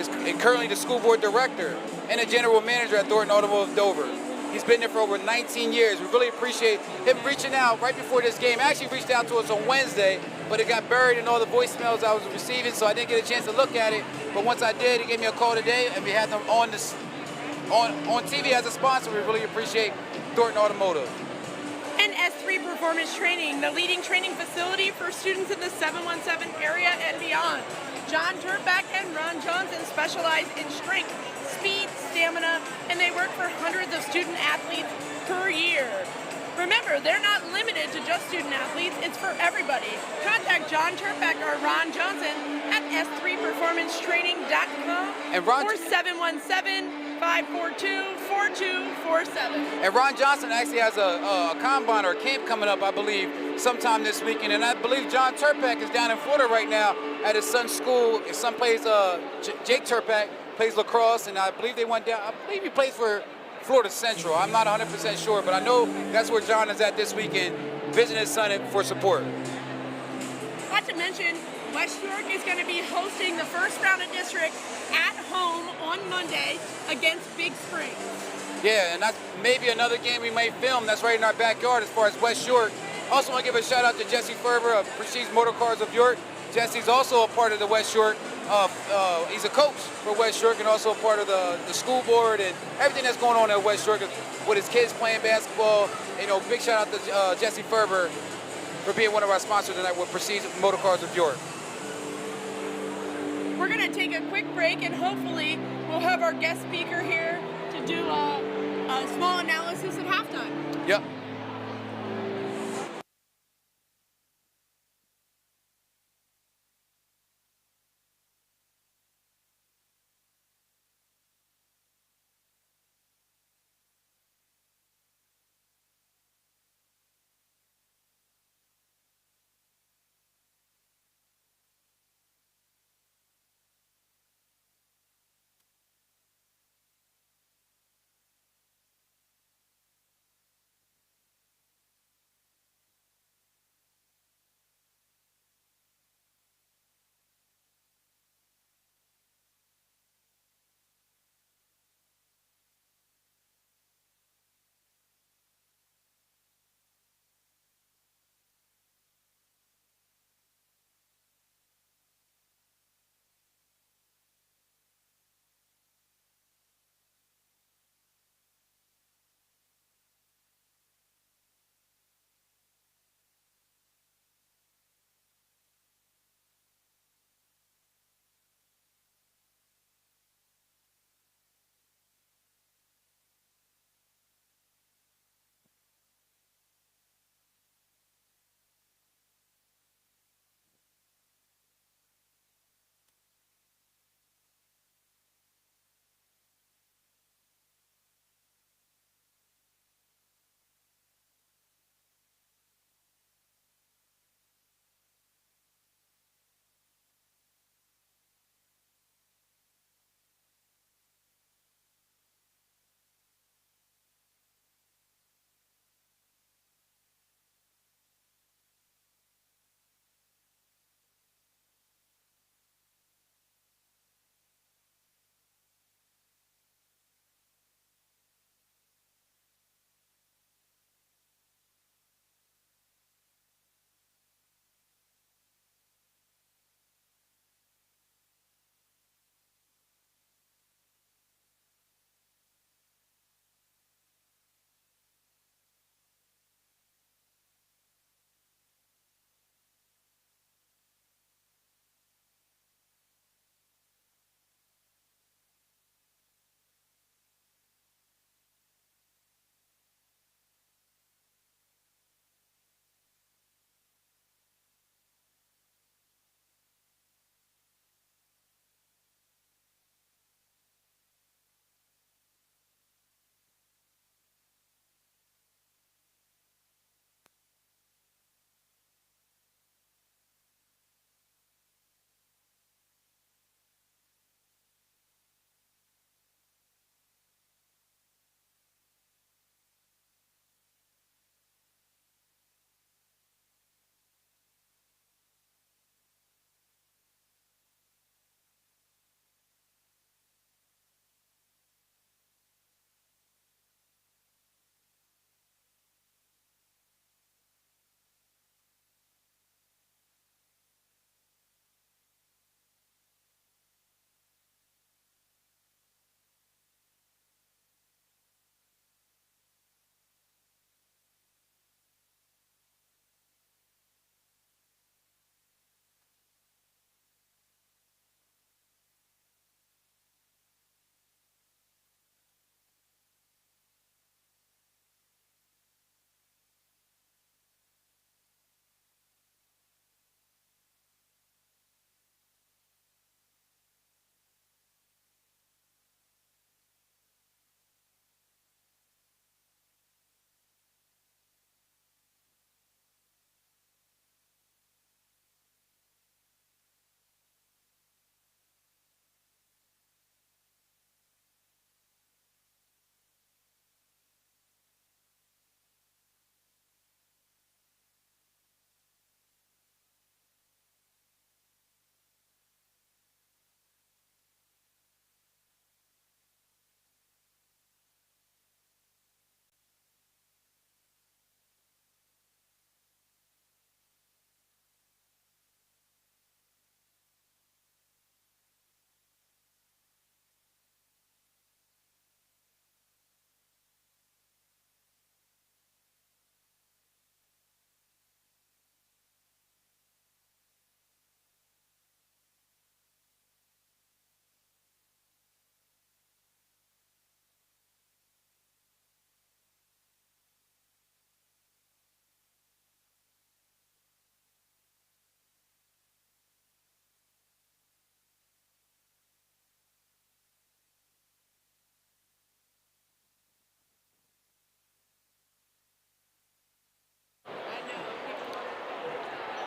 A: And currently the school board director and a general manager at Thornton Automotive Dover. He's been there for over 19 years. We really appreciate him reaching out right before this game. Actually reached out to us on Wednesday, but it got buried in all the voicemails I was receiving, so I didn't get a chance to look at it. But once I did, he gave me a call today, and we had them on TV as a sponsor. We really appreciate Thornton Automotive.
B: And S3 Performance Training, the leading training facility for students in the 717 area and beyond. John Turback and Ron Johnson specialize in strength, speed, stamina, and they work for hundreds of student athletes per year. Remember, they're not limited to just student athletes, it's for everybody. Contact John Turback or Ron Johnson at s3performancetraining.com
A: And Ron,
B: or 717 542-4247.
A: And Ron Johnson actually has a combine or a camp coming up, I believe, sometime this weekend. And I believe John Turpak is down in Florida right now at his son's school. His son plays, Jake Turpak plays lacrosse, and I believe they went down. I believe he plays for Florida Central. I'm not 100% sure, but I know that's where John is at this weekend, visiting his son for support.
B: Not to mention, West York is going to be hosting the first round of district at home on Monday against Big Springs.
A: Yeah, and that's maybe another game we may film that's right in our backyard as far as West York. Also want to give a shout out to Jesse Ferber of Prestige Motor Cars of York. Jesse's also a part of the West York. He's a coach for West York and also a part of the school board and everything that's going on at West York with his kids playing basketball. You know, big shout out to Jesse Ferber for being one of our sponsors tonight with Prestige Motor Cars of York.
B: We're going to take a quick break and hopefully we'll have our guest speaker here to do a small analysis of halftime.
A: Yep.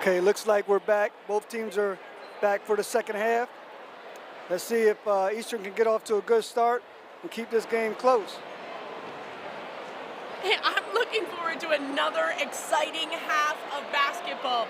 C: Okay, looks like we're back. Both teams are back for the second half. Let's see if Eastern can get off to a good start and keep this game close.
B: Hey, I'm looking forward to another exciting half of basketball.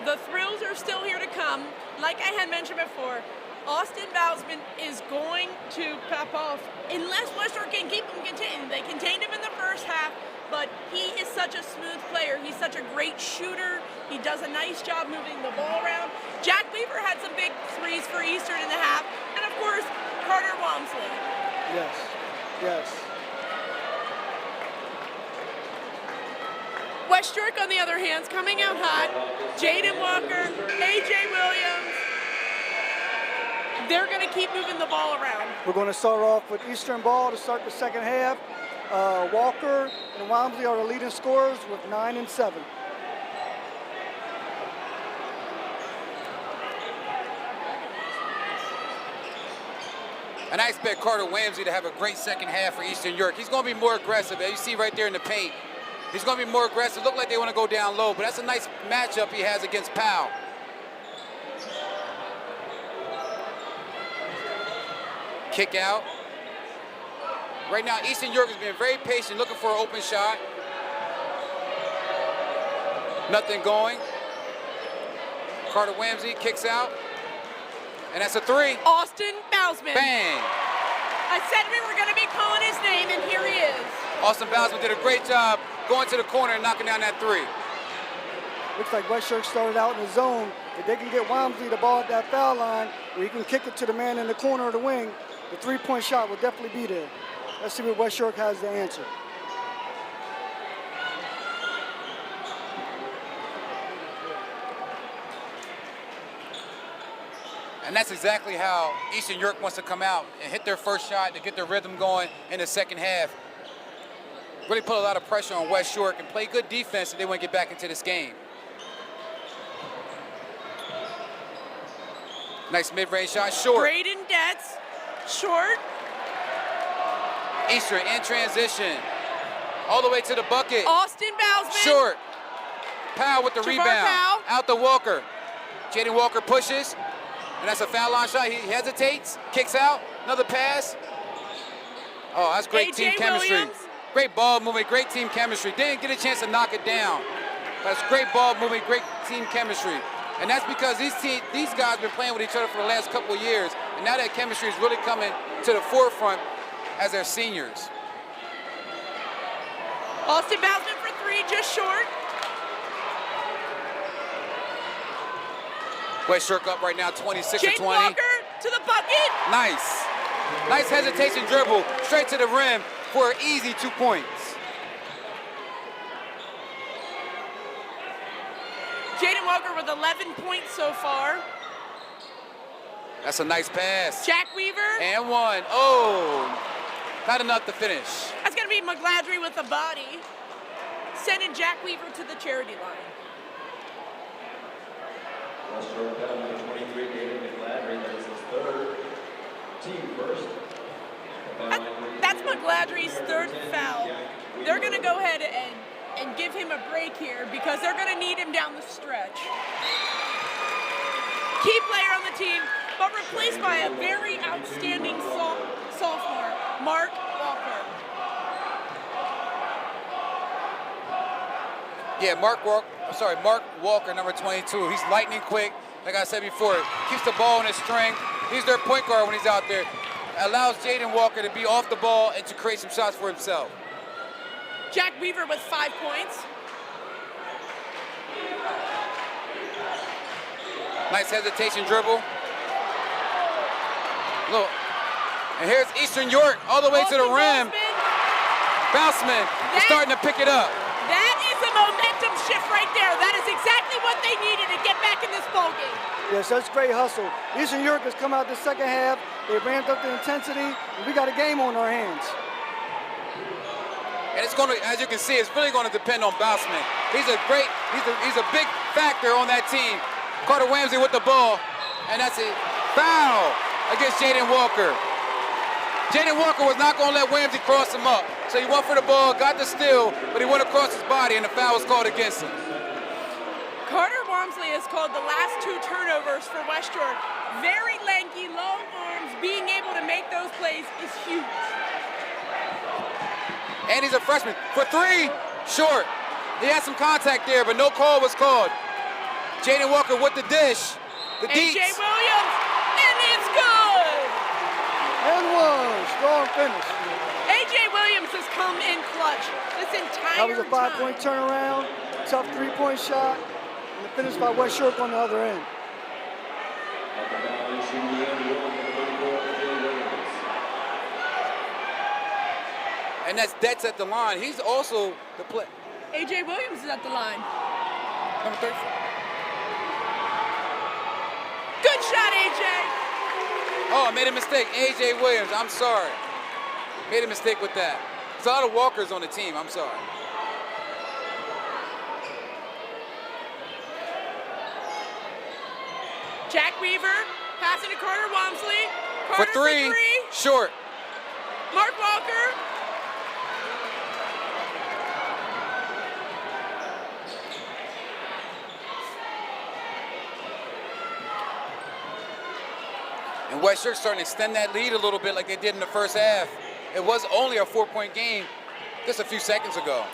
B: The thrills are still here to come. Like I had mentioned before, Austin Bousman is going to pop off unless West York can keep him contained. They contained him in the first half, but he is such a smooth player. He's such a great shooter. He does a nice job moving the ball around. Jack Weaver had some big threes for Eastern in the half. And of course, Carter Walmsley.
C: Yes, yes.
B: West York, on the other hand, is coming out hot. Jaden Walker, A.J. Williams. They're going to keep moving the ball around.
C: We're going to start off with Eastern ball to start the second half. Walker and Walmsley are the leading scorers with 9 and 7.
A: And I expect Carter Walmsley to have a great second half for Eastern York. He's going to be more aggressive. As you see right there in the paint, he's going to be more aggressive. Look like they want to go down low, but that's a nice matchup he has against Powell. Kick out. Right now, Eastern York has been very patient, looking for an open shot. Nothing going. Carter Walmsley kicks out. And that's a three.
B: Austin Bousman.
A: Bang.
B: I said we were going to be calling his name, and here he is.
A: Austin Bousman did a great job going to the corner and knocking down that three.
C: Looks like West York started out in the zone. If they can get Walmsley the ball at that foul line, where he can kick it to the man in the corner of the wing, the three-point shot will definitely be there. Let's see what West York has to answer.
A: And that's exactly how Eastern York wants to come out and hit their first shot to get their rhythm going in the second half. Really put a lot of pressure on West York and play good defense if they want to get back into this game. Nice mid-range shot, short.
B: Braden Detz, short.
A: Eastern in transition. All the way to the bucket.
B: Austin Bousman.
A: Short. Powell with the
B: Jabbar
A: rebound.
B: Powell.
A: Out to Walker. Jaden Walker pushes. And that's a foul line shot. He hesitates, kicks out, another pass. Oh, that's great team chemistry.
B: Williams.
A: Great ball movement, great team chemistry. Didn't get a chance to knock it down. That's great ball movement, great team chemistry. And that's because these guys have been playing with each other for the last couple of years. And now that chemistry is really coming to the forefront as they're seniors.
B: Austin Bousman for three, just short.
A: West York up right now, 26 to
B: Jaden
A: 20.
B: Walker to the bucket.
A: Nice. Nice hesitation dribble, straight to the rim for an easy 2 points.
B: Jaden Walker with 11 points so far.
A: That's a nice pass.
B: Jack Weaver.
A: And one. Oh, not enough to finish.
B: That's going to be McGladry with the body. Sending Jack Weaver to the charity line.
D: West York down number 23, David McGladry. That is his third, team first.
B: That's McGladry's third foul. They're going to go ahead and give him a break here because they're going to need him down the stretch. Key player on the team, but replaced by a very outstanding sophomore, Mark Walker.
A: Yeah, Mark Walker, number 22. He's lightning quick. Like I said before, keeps the ball in his string. He's their point guard when he's out there. Allows Jaden Walker to be off the ball and to create some shots for himself.
B: Jack Weaver with 5 points.
A: Nice hesitation dribble. Look, and here's Eastern York all the way to the rim. Bousman is starting to pick it up.
B: That is a momentum shift right there. That is exactly what they needed to get back in this ball game.
C: Yes, that's great hustle. Eastern York has come out the second half. They ramped up the intensity, and we got a game on our hands.
A: And it's going to, as you can see, it's really going to depend on Bousman. He's a big factor on that team. Carter Walmsley with the ball, and that's a foul against Jaden Walker. Jaden Walker was not going to let Walmsley cross him up. So he went for the ball, got the steal, but he went across his body, and the foul was called against him.
B: Carter Walmsley has called the last 2 turnovers for West York. Very lanky, long arms, being able to make those plays is huge.
A: And he's a freshman. For 3, short. He had some contact there, but no call was called. Jaden Walker with the dish. The
B: A.J.
A: deets.
B: Williams, and it's good!
C: And one. Strong finish.
B: A.J. Williams has come in clutch this entire
C: That was a
B: time.
C: 5-point turnaround. Tough 3-point shot. And the finish by West York on the other end.
A: And that's Dets at the line. He's also the play.
B: A.J. Williams is at the line.
A: Number 34.
B: Good shot, A.J.
A: Oh, I made a mistake. A.J. Williams, I'm sorry. Made a mistake with that. There's a lot of Walkers on the team, I'm sorry.
B: Jack Weaver, passing to Carter Walmsley.
A: For
B: Carter
A: 3, short.
B: Mark Walker.
A: And West York starting to extend that lead a little bit like they did in the first half. It was only a 4-point game just a few seconds ago.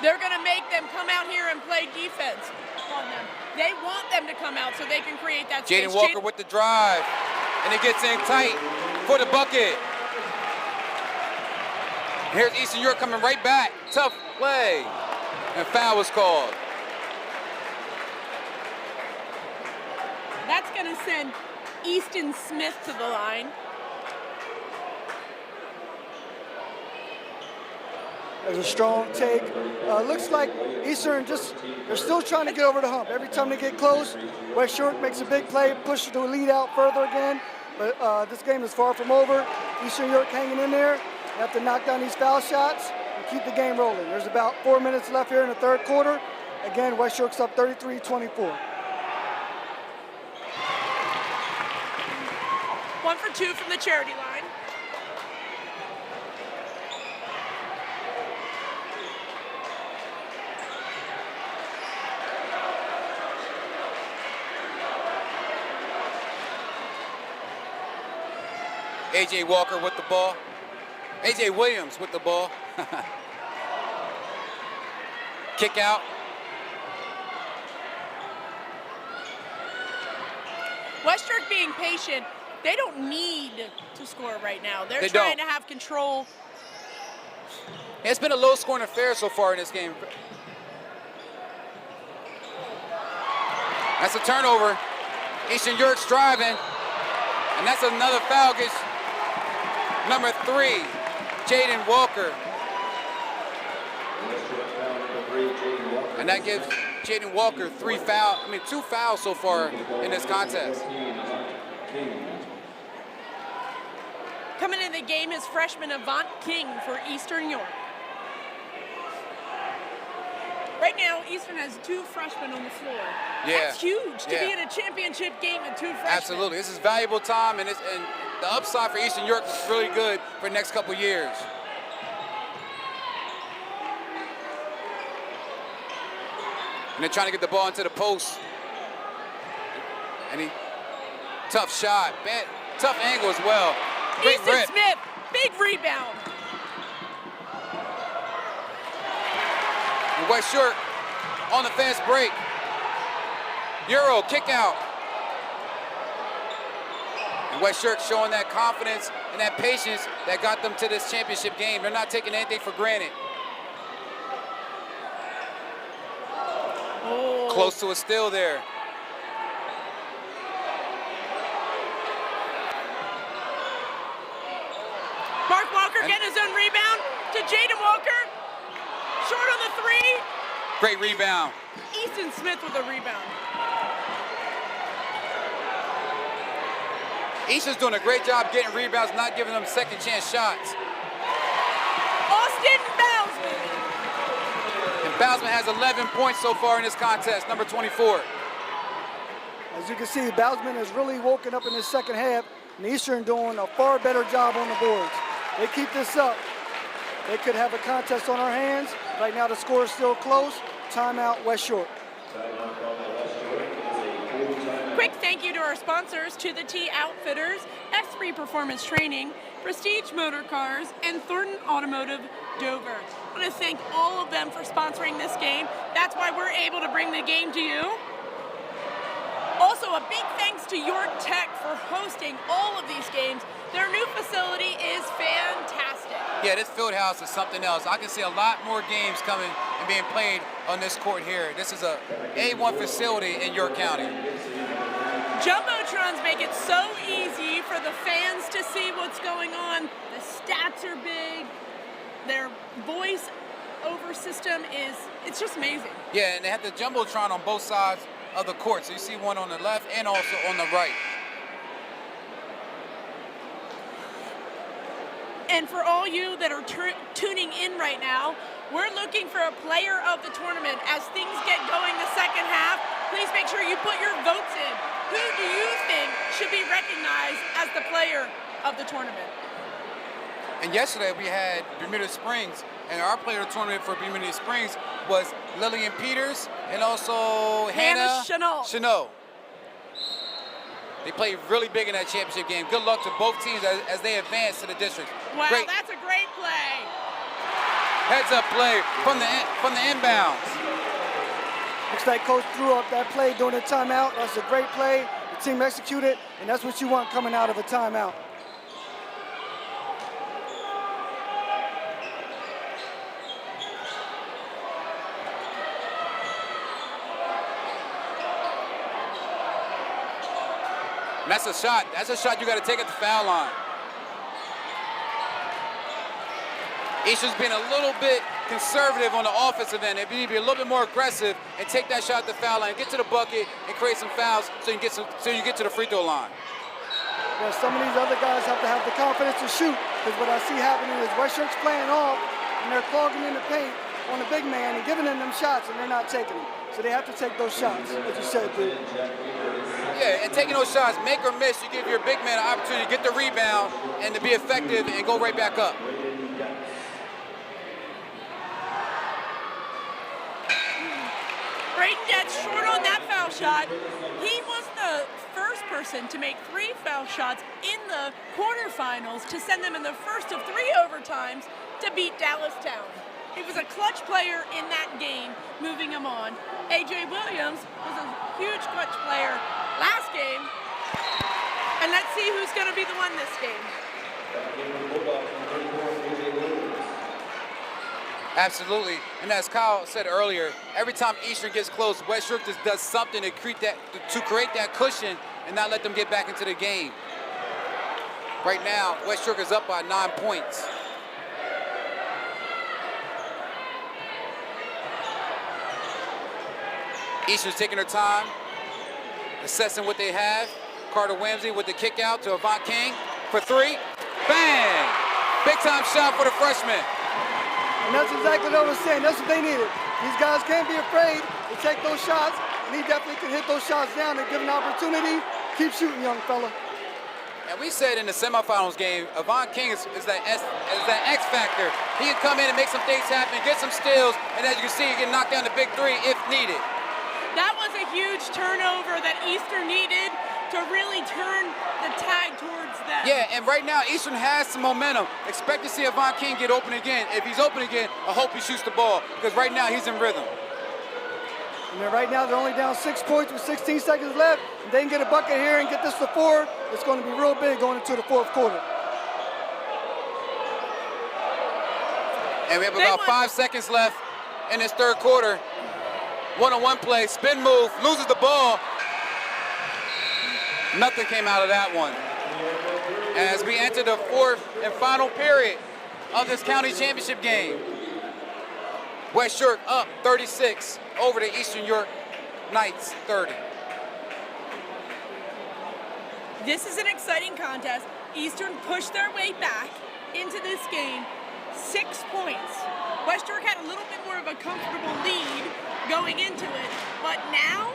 B: They're going to make them come out here and play defense on them. They want them to come out so they can create that space.
A: Jaden Walker with the drive, and it gets in tight for the bucket. Here's Eastern York coming right back. Tough play, and foul was called.
B: That's going to send Easton Smith to the line.
C: There's a strong take. Looks like Eastern they're still trying to get over the hump. Every time they get close, West York makes a big play, pushes the lead out further again. But this game is far from over. Eastern York hanging in there. They have to knock down these foul shots and keep the game rolling. There's about 4 minutes left here in the third quarter. Again, West York's up 33-24.
B: 1 for 2 from the charity line.
A: A.J. Walker with the ball. A.J. Williams with the ball. Kick out.
B: West York being patient. They don't need to score right now. They're
A: They
B: trying
A: don't.
B: to have control.
A: It's been a low-scoring affair so far in this game. That's a turnover. Eastern York's driving, and that's another foul. Gets number 3, Jaden Walker. And that gives Jaden Walker 2 fouls so far in this contest.
B: Coming in the game is freshman Avant King for Eastern York. Right now, Eastern has 2 freshmen on the floor.
A: Yeah.
B: That's huge to
A: Yeah.
B: be in a championship game with 2 freshmen.
A: Absolutely, this is valuable time, and the upside for Eastern York is really good for the next couple years. And they're trying to get the ball into the post. And tough shot, tough angle as well. Great
B: Easton
A: rip.
B: Smith, big rebound.
A: And West York on the fast break. Euro kick out. And West York showing that confidence and that patience that got them to this championship game. They're not taking anything for granted.
B: Oh.
A: Close to a steal there.
B: Mark Walker getting his own rebound to Jaden Walker. Short on the 3.
A: Great rebound.
B: Easton Smith with a rebound.
A: Easton's doing a great job getting rebounds, not giving them second chance shots.
B: Austin Bousman.
A: And Bousman has 11 points so far in this contest, number 24.
C: As you can see, Bousman has really woken up in this second half, and Eastern doing a far better job on the boards. They keep this up, they could have a contest on our hands. Right now the score is still close. Timeout, West York.
B: Quick thank you to our sponsors, To the T Outfitters, S3 Performance Training, Prestige Motor Cars, and Thornton Automotive Dover. I want to thank all of them for sponsoring this game. That's why we're able to bring the game to you. Also, a big thanks to York Tech for hosting all of these games. Their new facility is fantastic.
A: Yeah, this field house is something else. I can see a lot more games coming and being played on this court here. This is a A1 facility in York County.
B: Jumbotrons make it so easy for the fans to see what's going on. The stats are big. Their voice over system it's just amazing.
A: Yeah, and they have the Jumbotron on both sides of the court. So you see one on the left and also on the right.
B: And for all you that are tuning in right now, we're looking for a player of the tournament. As things get going the second half, please make sure you put your votes in. Who do you think should be recognized as the player of the tournament?
A: And yesterday we had Bermuda Springs, and our player of the tournament for Bermuda Springs was Lillian Peters and also Hannah Chanot. They played really big in that championship game. Good luck to both teams as they advance to the district.
B: Wow,
A: great
B: that's a great play.
A: heads-up play from the inbounds.
C: Looks like Coach threw up that play during the timeout. That's a great play. The team executed, and that's what you want coming out of a timeout.
A: And that's a shot. That's a shot you got to take at the foul line. Eastern's been a little bit conservative on the offensive end. They need to be a little bit more aggressive and take that shot at the foul line, get to the bucket, and create some fouls so you get to the free throw line.
C: Yeah, some of these other guys have to have the confidence to shoot, because what I see happening is West York's playing off, and they're clogging in the paint on the big man and giving them shots, and they're not taking them. So they have to take those shots, as you said, dude.
A: Yeah, and taking those shots, make or miss, you give your big man an opportunity to get the rebound and to be effective and go right back up.
B: Braden gets short on that foul shot. He was the first person to make 3 foul shots in the quarterfinals to send them in the first of 3 overtimes to beat Dallastown. He was a clutch player in that game, moving him on. A.J. Williams was a huge clutch player last game. And let's see who's going to be the one this game.
A: Absolutely, and as Kyle said earlier, every time Eastern gets close, West York just does something to create that cushion and not let them get back into the game. Right now, West York is up by 9 points. Eastern's taking their time, assessing what they have. Carter Wamsey with the kick out to Avant King for 3. Bang! Big time shot for the freshman.
C: And that's exactly what I was saying. That's what they needed. These guys can't be afraid to take those shots, and he definitely can hit those shots down and give an opportunity. Keep shooting, young fella.
A: And we said in the semifinals game, Avant King is that X factor. He can come in and make some things happen, get some steals, and as you can see, he can knock down the big 3 if needed.
B: That was a huge turnover that Eastern needed to really turn the tide towards them.
A: Yeah, and right now, Eastern has some momentum. Expect to see Avant King get open again. If he's open again, I hope he shoots the ball, because right now he's in rhythm.
C: And then right now they're only down 6 points with 16 seconds left. If they can get a bucket here and get this to 4, it's going to be real big going into the 4th quarter.
A: And we have about 5 seconds left in this 3rd quarter. One-on-one play, spin move, loses the ball. Nothing came out of that one. As we enter the 4th and final period of this county championship game. West York up 36 over the Eastern York Knights 30.
B: This is an exciting contest. Eastern pushed their way back into this game. 6 points. West York had a little bit more of a comfortable lead going into it, but now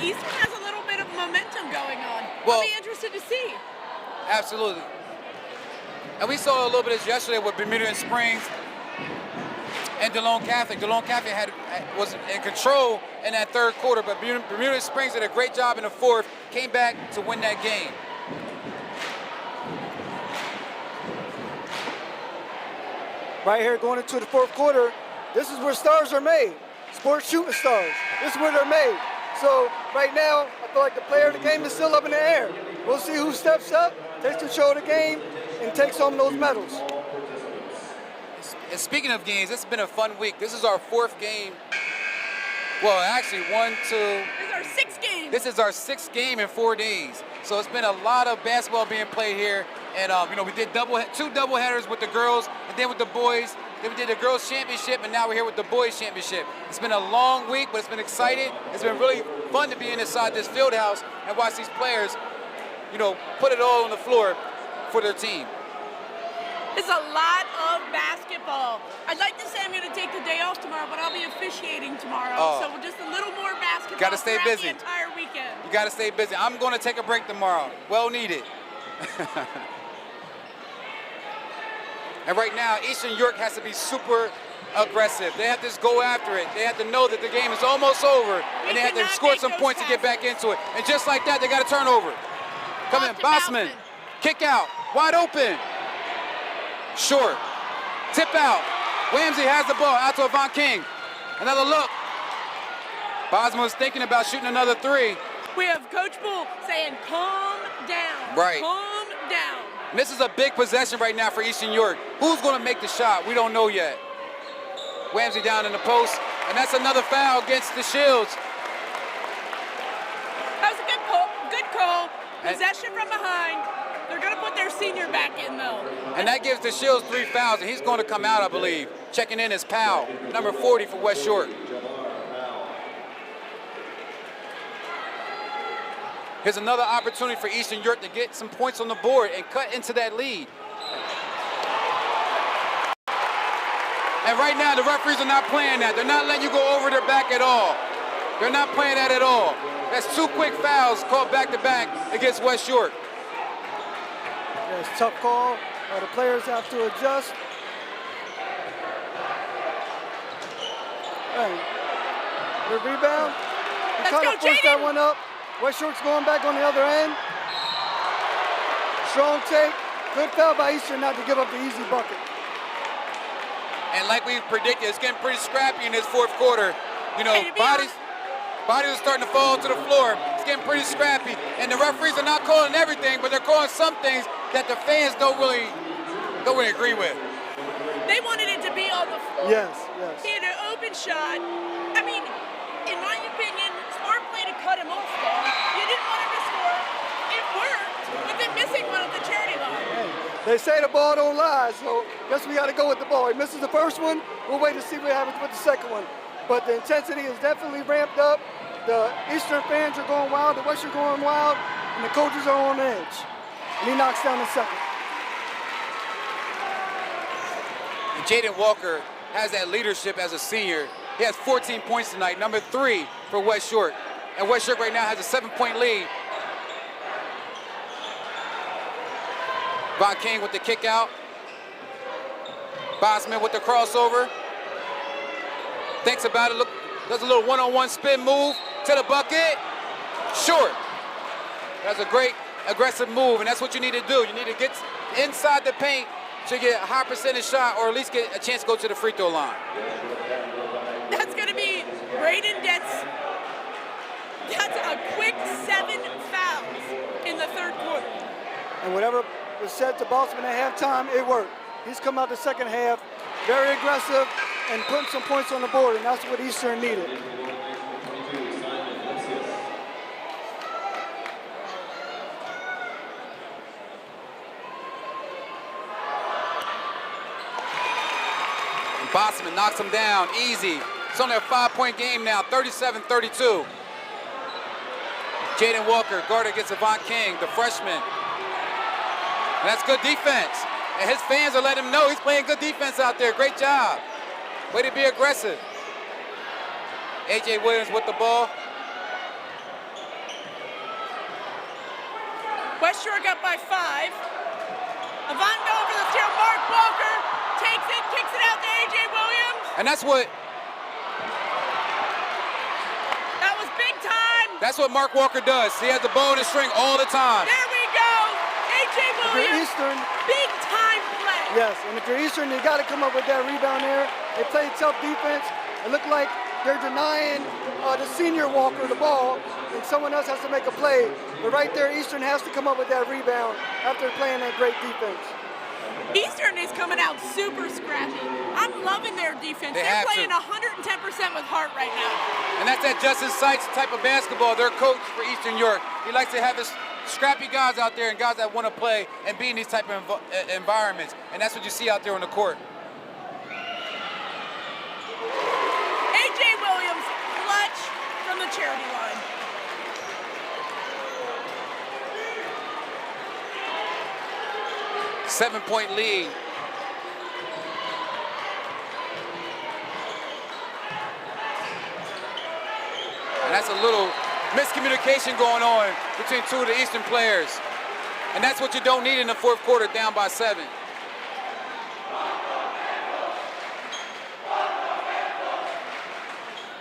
B: Eastern has a little bit of momentum going on.
A: Well,
B: I'll be interested to see.
A: Absolutely. And we saw a little bit of this yesterday with Bermuda and Springs. And DeLone Catholic. DeLone Catholic was in control in that third quarter, but Bermuda Springs did a great job in the fourth, came back to win that game.
C: Right here going into the fourth quarter, this is where stars are made. Sports shooting stars. This is where they're made. So right now, I feel like the player of the game is still up in the air. We'll see who steps up, takes control of the game, and takes home those medals.
A: And speaking of games, it's been a fun week. This is our fourth game. Well, actually, 1, 2.
B: This is our sixth game.
A: This is our sixth game in 4 days. So it's been a lot of basketball being played here. And, we did two doubleheaders with the girls and then with the boys. Then we did the girls' championship, and now we're here with the boys' championship. It's been a long week, but it's been exciting. It's been really fun to be inside this field house and watch these players, put it all on the floor for their team.
B: It's a lot of basketball. I'd like to say I'm going to take the day off tomorrow, but I'll be officiating tomorrow.
A: Oh.
B: So just a little more basketball
A: Gotta stay
B: throughout
A: busy.
B: the entire weekend.
A: You got to stay busy. I'm going to take a break tomorrow. Well needed. And right now, Eastern York has to be super aggressive. They have to just go after it. They have to know that the game is almost over, and they have to score some points to get back into it. And just like that, they got a turnover. Come in, Bossman. Kick out. Wide open. Short. Tip out. Whamsey has the ball out to Avant King. Another look. Bosman was thinking about shooting another three.
B: We have Coach Bull saying, calm down.
A: Right.
B: Calm down.
A: And this is a big possession right now for Eastern York. Who's going to make the shot? We don't know yet. Whamsey down in the post, and that's another foul against the Shields.
B: That was a good call. Good call. Possession from behind. They're going to put their senior back in, though.
A: And that gives the Shields 3 fouls, and he's going to come out, I believe. Checking in is Powell, number 40 for West York. Here's another opportunity for Eastern York to get some points on the board and cut into that lead. And right now, the referees are not playing that. They're not letting you go over their back at all. They're not playing that at all. That's 2 quick fouls called back-to-back against West York.
C: Yeah, it's a tough call. The players have to adjust. Hey, the rebound.
B: Let's
C: Kind
B: go,
C: of pushed that
B: Jaden.
C: one up. West York's going back on the other end. Strong take. Good foul by Eastern not to give up the easy bucket.
A: And like we predicted, it's getting pretty scrappy in this fourth quarter. You know,
B: Hey, to be
A: bodies are starting to fall to the floor. It's getting pretty scrappy. And the referees are not calling everything, but they're calling some things that the fans don't really agree with.
B: They wanted it to be on the floor.
C: Yes, yes.
B: He had an open shot. I mean, in my opinion, smart play to cut him off there. You didn't want him to score. It worked, but then missing one at the charity line.
C: Hey, they say the ball don't lie, so guess we got to go with the ball. He misses the first one. We'll wait to see what happens with the second one. But the intensity is definitely ramped up. The Eastern fans are going wild. The West are going wild. And the coaches are on edge. And he knocks down the second.
A: And Jaden Walker has that leadership as a senior. He has 14 points tonight, number 3 for West York. And West York right now has a 7-point lead. Von King with the kick out. Bosman with the crossover. Thinks about it, look, does a little one-on-one spin move to the bucket. Short. That's a great aggressive move, and that's what you need to do. You need to get inside the paint to get a high percentage shot, or at least get a chance to go to the free throw line.
B: That's going to be Braden Detz. That's a quick 7 fouls in the third quarter.
C: And whatever was said to Bossman at halftime, it worked. He's come out the second half very aggressive and putting some points on the board, and that's what Eastern needed.
A: Bossman knocks him down, easy. It's only a 5-point game now, 37-32. Jaden Walker guarded against Avant King, the freshman. And that's good defense. And his fans are letting him know he's playing good defense out there. Great job. Way to be aggressive. A.J. Williams with the ball.
B: West York up by 5. Avant going for the steal. Mark Walker takes it, kicks it out to A.J. Williams.
A: And that's what
B: That was big time.
A: Mark Walker does. He has the ball in the string all the time.
B: There we go. A.J.
C: If you're
B: Williams,
C: Eastern,
B: big time play.
C: yes, and if you're Eastern, you got to come up with that rebound there. They play tough defense. It looked like they're denying the senior Walker the ball, and someone else has to make a play. But right there, Eastern has to come up with that rebound after playing that great defense.
B: Eastern is coming out super scrappy. I'm loving their defense.
A: They
B: They're
A: have
B: playing
A: to.
B: 110% with heart right now.
A: And that's that Justin Sykes type of basketball, their coach for Eastern York. He likes to have his scrappy guys out there and guys that want to play and be in these type of environments. And that's what you see out there on the court.
B: A.J. Williams, clutch from the charity line.
A: Seven-point lead. And that's a little miscommunication going on between two of the Eastern players. And that's what you don't need in the fourth quarter, down by 7.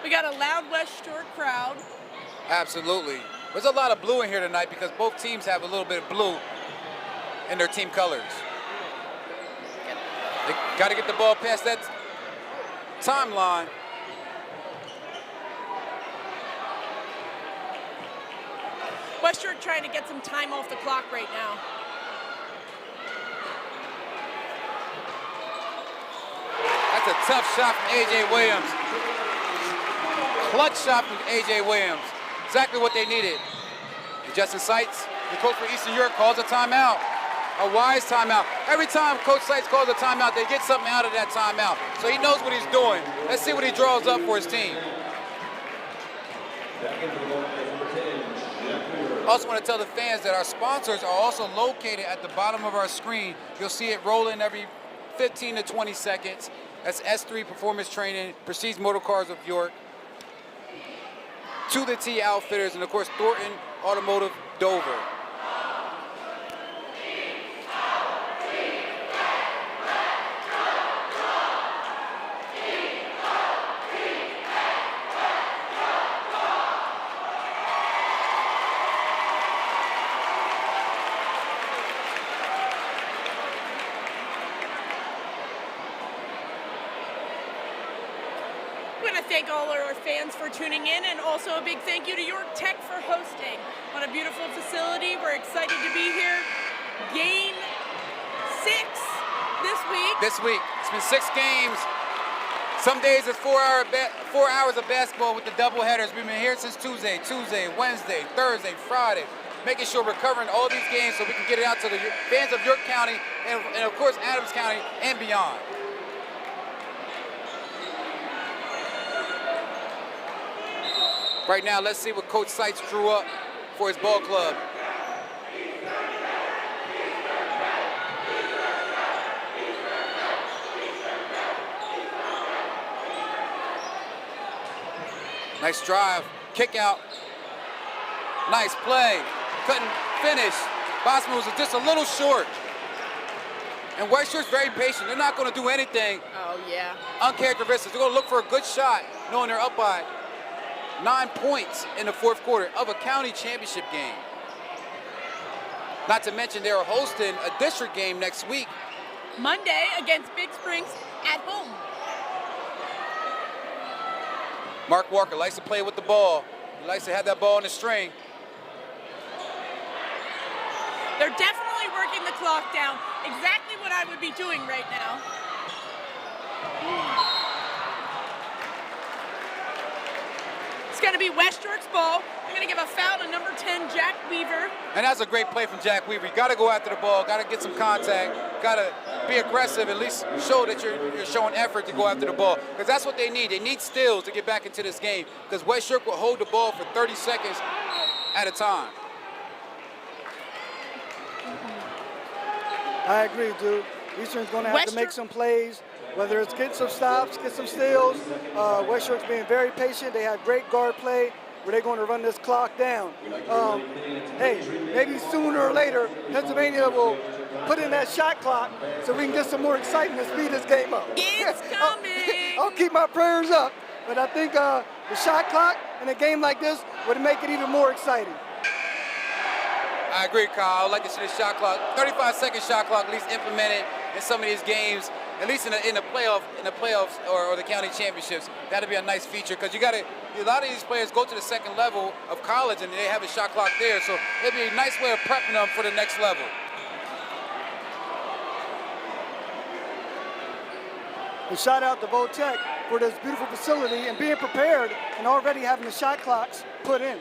B: We got a loud West Shore crowd.
A: Absolutely. There's a lot of blue in here tonight because both teams have a little bit of blue in their team colors. They got to get the ball past that timeline.
B: West Shore trying to get some time off the clock right now.
A: That's a tough shot from A.J. Williams. Clutch shot from A.J. Williams. Exactly what they needed. And Justin Sykes, the coach for Eastern York, calls a timeout. A wise timeout. Every time Coach Sykes calls a timeout, they get something out of that timeout. So he knows what he's doing. Let's see what he draws up for his team. Also want to tell the fans that our sponsors are also located at the bottom of our screen. You'll see it rolling every 15 to 20 seconds. That's S3 Performance Training, Prestige Motor Cars of York, To the T Outfitters, and of course Thornton Automotive Dover.
B: We want to thank all our fans for tuning in, and also a big thank you to York Tech for hosting. What a beautiful facility. We're excited to be here. Game 6 this week.
A: This week, it's been 6 games. Some days it's 4 hours of basketball with the double headers. We've been here since Tuesday, Wednesday, Thursday, Friday, making sure we're covering all these games so we can get it out to the fans of York County and of course Adams County and beyond. Right now, let's see what Coach Sykes drew up for his ball club. Nice drive, kick out. Nice play, couldn't finish. Bosman was just a little short. And West Shore's very patient. They're not gonna do anything
B: Oh, yeah.
A: uncharacteristic. They're gonna look for a good shot, knowing they're up by 9 points in the fourth quarter of a county championship game. Not to mention they're hosting a district game next week.
B: Monday against Big Springs at home.
A: Mark Walker likes to play with the ball. He likes to have that ball in the string.
B: They're definitely working the clock down. Exactly what I would be doing right now. It's going to be West York's ball. They're going to give a foul to number 10, Jack Weaver.
A: And that's a great play from Jack Weaver. You got to go after the ball, got to get some contact, got to be aggressive, at least show that you're showing effort to go after the ball. Because that's what they need. They need steals to get back into this game. Because West York will hold the ball for 30 seconds at a time.
C: I agree, dude. Eastern's going to have to make some plays, whether it's get some stops, get some steals. West York's being very patient. They have great guard play where they're going to run this clock down. Hey, maybe sooner or later, Pennsylvania will put in that shot clock so we can get some more excitement and speed this game up.
B: It's coming.
C: I'll keep my prayers up. But I think the shot clock in a game like this would make it even more exciting.
A: I agree, Kyle. I'd like to see the shot clock, 35-second shot clock, at least implemented in some of these games, at least in the playoffs or the county championships. That'd be a nice feature because a lot of these players go to the second level of college and they have a shot clock there, so it'd be a nice way of prepping them for the next level.
C: And shout out to Votech for this beautiful facility and being prepared and already having the shot clocks put in.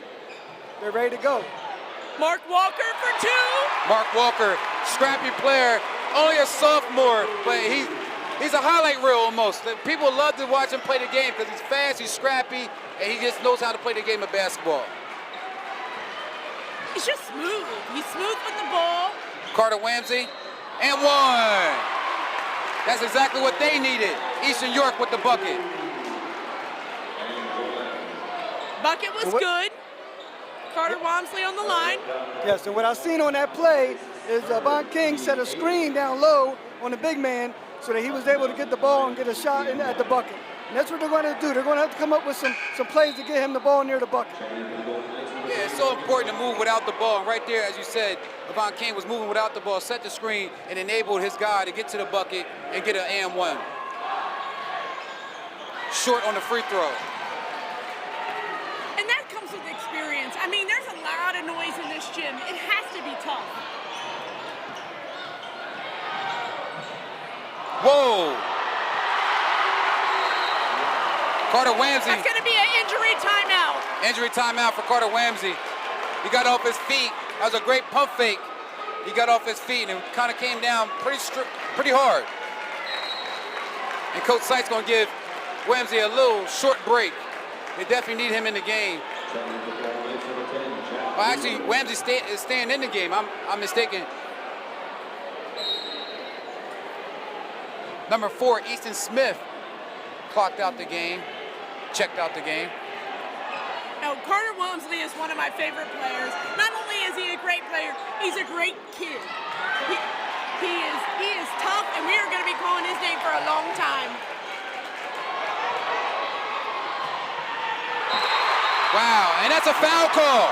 C: They're ready to go.
B: Mark Walker for two.
A: Mark Walker, scrappy player, only a sophomore, but he's a highlight reel almost. People love to watch him play the game because he's fast, he's scrappy, and he just knows how to play the game of basketball.
B: He's just smooth. He's smooth with the ball.
A: Carter Wamsey, and one. That's exactly what they needed. Eastern York with the bucket.
B: Bucket was good. Carter Wamsley on the line.
C: Yes, and what I've seen on that play is Von King set a screen down low on the big man so that he was able to get the ball and get a shot in at the bucket. And that's what they're going to do. They're going to have to come up with some plays to get him the ball near the bucket.
A: Yeah, it's so important to move without the ball. And right there, as you said, Von King was moving without the ball, set the screen, and enabled his guy to get to the bucket and get an and one. Short on the free throw.
B: And that comes with experience. I mean, there's a lot of noise in this gym. It has to be tough.
A: Whoa. Carter Wamsey.
B: That's going to be an injury timeout.
A: Injury timeout for Carter Wamsey. He got off his feet. That was a great pump fake. He got off his feet and it kind of came down pretty hard. And Coach Sykes going to give Wamsey a little short break. They definitely need him in the game. Well, actually, Wamsey is staying in the game. I'm mistaken. Number 4, Easton Smith, clocked out the game, checked out the game.
B: Now, Carter Wamsley is one of my favorite players. Not only is he a great player, he's a great kid. He is tough, and we are going to be calling his name for a long time.
A: Wow, and that's a foul call.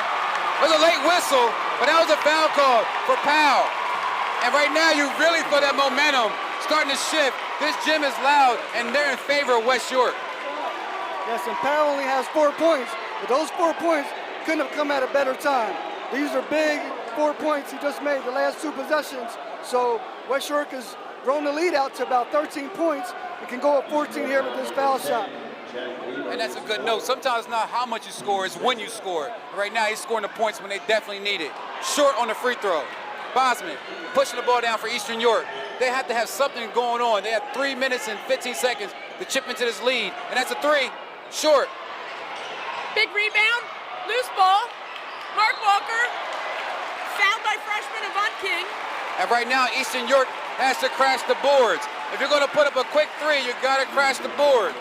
A: It was a late whistle, but that was a foul call for Powell. And right now, you really feel that momentum starting to shift. This gym is loud, and they're in favor of West York.
C: Yes, and Powell only has 4 points, but those 4 points couldn't have come at a better time. These are big 4 points he just made the last 2 possessions. So West York has grown the lead out to about 13 points. It can go up 14 here with this foul shot.
A: And that's a good note. Sometimes it's not how much you score, it's when you score. Right now, he's scoring the points when they definitely need it. Short on the free throw. Bosman pushing the ball down for Eastern York. They have to have something going on. They have 3 minutes and 15 seconds to chip into this lead. And that's a 3. Short.
B: Big rebound, loose ball. Mark Walker, fouled by freshman Von King.
A: And right now, Eastern York has to crash the boards. If you're going to put up a quick 3, you got to crash the boards.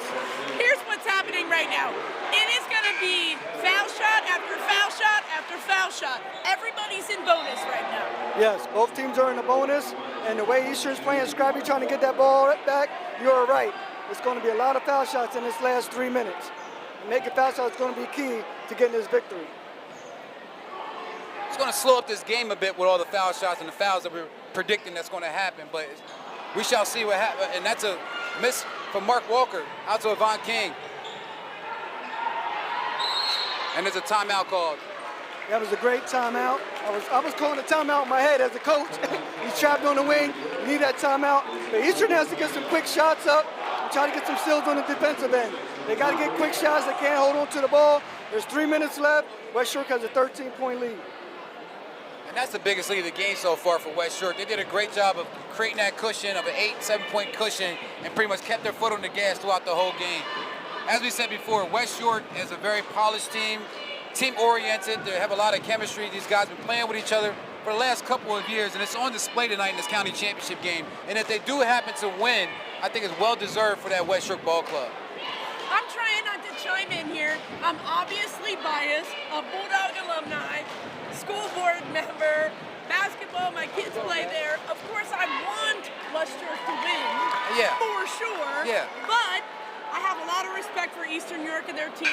B: Here's what's happening right now. It is going to be foul shot after foul shot after foul shot. Everybody's in bonus right now.
C: Yes, both teams are in the bonus, and the way Eastern's playing scrappy, trying to get that ball back, you're right. It's going to be a lot of foul shots in this last 3 minutes. And making foul shots is going to be key to getting this victory.
A: It's going to slow up this game a bit with all the foul shots and the fouls that we're predicting that's going to happen, but we shall see what happens. And that's a miss from Mark Walker out to Von King. And there's a timeout called.
C: That was a great timeout. I was calling a timeout in my head as a coach. He's trapped on the wing. You need that timeout. But Eastern has to get some quick shots up and try to get some steals on the defensive end. They got to get quick shots. They can't hold on to the ball. There's 3 minutes left. West York has a 13-point lead.
A: And that's the biggest lead of the game so far for West York. They did a great job of creating that cushion of an 8-7-point cushion and pretty much kept their foot on the gas throughout the whole game. As we said before, West York is a very polished team, team-oriented. They have a lot of chemistry. These guys have been playing with each other for the last couple of years, and it's on display tonight in this county championship game. And if they do happen to win, I think it's well-deserved for that West York ball club.
B: I'm trying not to chime in here. I'm obviously biased, a Bulldog alumni, school board member, basketball, my kids play there. Of course, I want West York to win,
A: Yeah.
B: for sure.
A: Yeah.
B: But I for Eastern York and their team.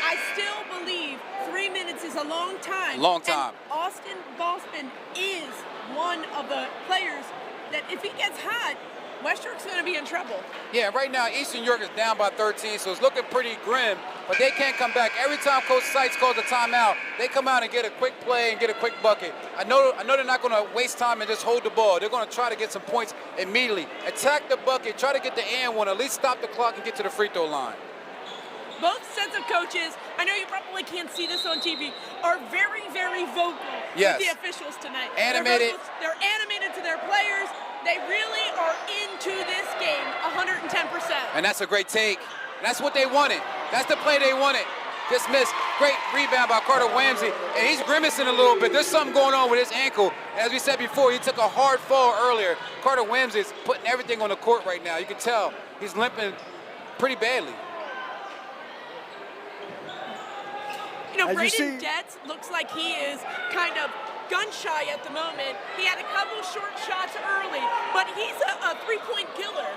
B: I still believe 3 minutes is a long time.
A: Long time.
B: And Austin Bosman is one of the players that if he gets hot, West York's going to be in trouble.
A: Yeah, right now Eastern York is down by 13, so it's looking pretty grim, but they can't come back. Every time Coach Sykes calls a timeout, they come out and get a quick play and get a quick bucket. I know they're not going to waste time and just hold the ball. They're going to try to get some points immediately. Attack the bucket, try to get the and one, at least stop the clock and get to the free throw line.
B: Both sets of coaches, I know you probably can't see this on TV, are very, very vocal
A: Yes.
B: with the officials tonight.
A: Animated.
B: They're animated to their players. They really are into this game 110%.
A: And that's a great take. That's what they wanted. That's the play they wanted. Just missed. Great rebound by Carter Whamsey. And he's grimacing a little bit. There's something going on with his ankle. As we said before, he took a hard fall earlier. Carter Whamsey is putting everything on the court right now. You can tell he's limping pretty badly.
B: You know,
C: As you
B: Braden
C: see-
B: Detz looks like he is kind of gun shy at the moment. He had a couple short shots early, but he's a three-point killer.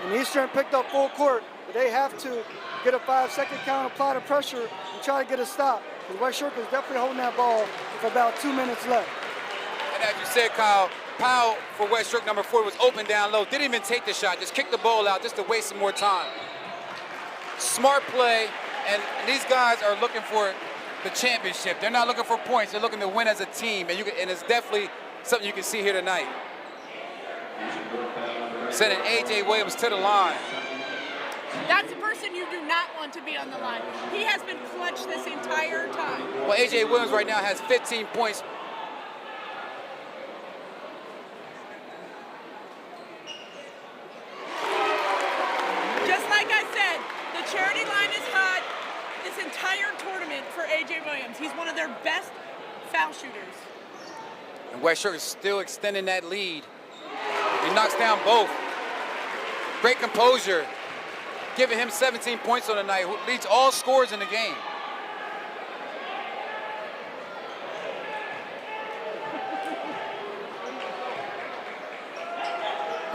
C: And Eastern picked up full court, but they have to get a 5-second count, apply the pressure, and try to get a stop. Because West York is definitely holding that ball with about 2 minutes left.
A: And as you said, Kyle, Powell for West York, number 4, was open down low. Didn't even take the shot, just kicked the ball out just to waste some more time. Smart play, and these guys are looking for the championship. They're not looking for points. They're looking to win as a team, and it's definitely something you can see here tonight. Sending A.J. Williams to the line.
B: That's a person you do not want to be on the line. He has been clutch this entire time.
A: Well, A.J. Williams right now has 15 points.
B: Just like I said, the charity line is hot this entire tournament for A.J. Williams. He's one of their best foul shooters.
A: And West York is still extending that lead. He knocks down both. Great composure. Giving him 17 points on the night, who leads all scorers in the game.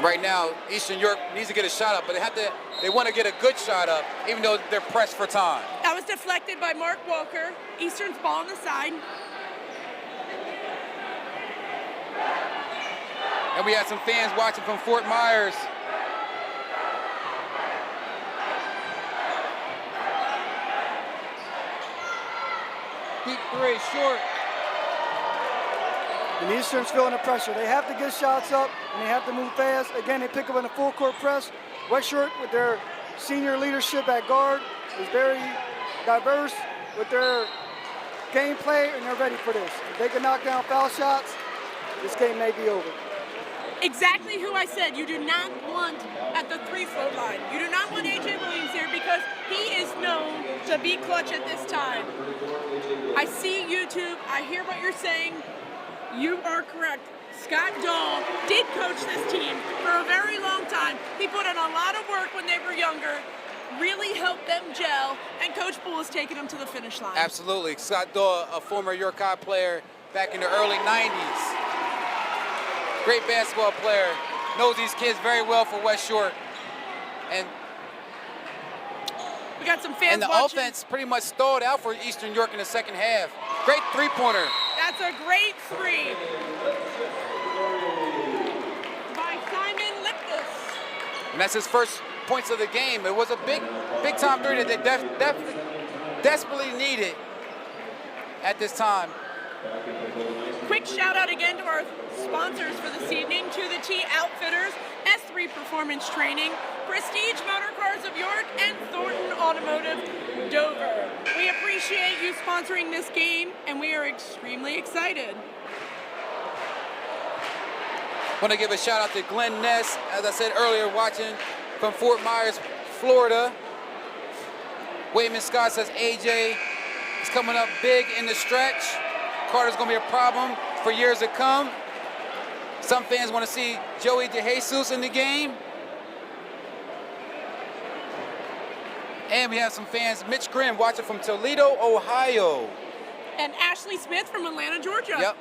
A: Right now, Eastern York needs to get a shot up, but they want to get a good shot up, even though they're pressed for time.
B: That was deflected by Mark Walker. Eastern's ball on the side.
A: And we had some fans watching from Fort Myers. Deep three, short.
C: And Eastern's feeling the pressure. They have to get shots up, and they have to move fast. Again, they pick up in a full court press. West York, with their senior leadership at guard, is very diverse with their gameplay, and they're ready for this. If they can knock down foul shots, this game may be over.
B: Exactly who I said you do not want at the 3-foot line. You do not want A.J. Williams there because he is known to be clutch at this time. I see YouTube. I hear what you're saying. You are correct. Scott Dahl did coach this team for a very long time. He put in a lot of work when they were younger, really helped them gel, and Coach Bull has taken them to the finish line.
A: Absolutely. Scott Dahl, a former York High player back in the early 90s. Great basketball player. Knows these kids very well for West York. And
B: We got some fans
A: the
B: watching.
A: offense pretty much stalled out for Eastern York in the second half. Great three-pointer.
B: That's a great three by Simon Lipkus.
A: And that's his first points of the game. It was a big time three that they desperately needed at this time.
B: Quick shout out again to our sponsors for this evening, to the T Outfitters, S3 Performance Training, Prestige Motor Cars of York, and Thornton Automotive Dover. We appreciate you sponsoring this game, and we are extremely excited.
A: Want to give a shout out to Glenn Ness, as I said earlier, watching from Fort Myers, Florida. Wayman Scott says AJ is coming up big in the stretch. Carter's going to be a problem for years to come. Some fans want to see Joey DeJesus in the game. And we have some fans, Mitch Grimm watching from Toledo, Ohio.
B: And Ashley Smith from Atlanta, Georgia.
A: Yep.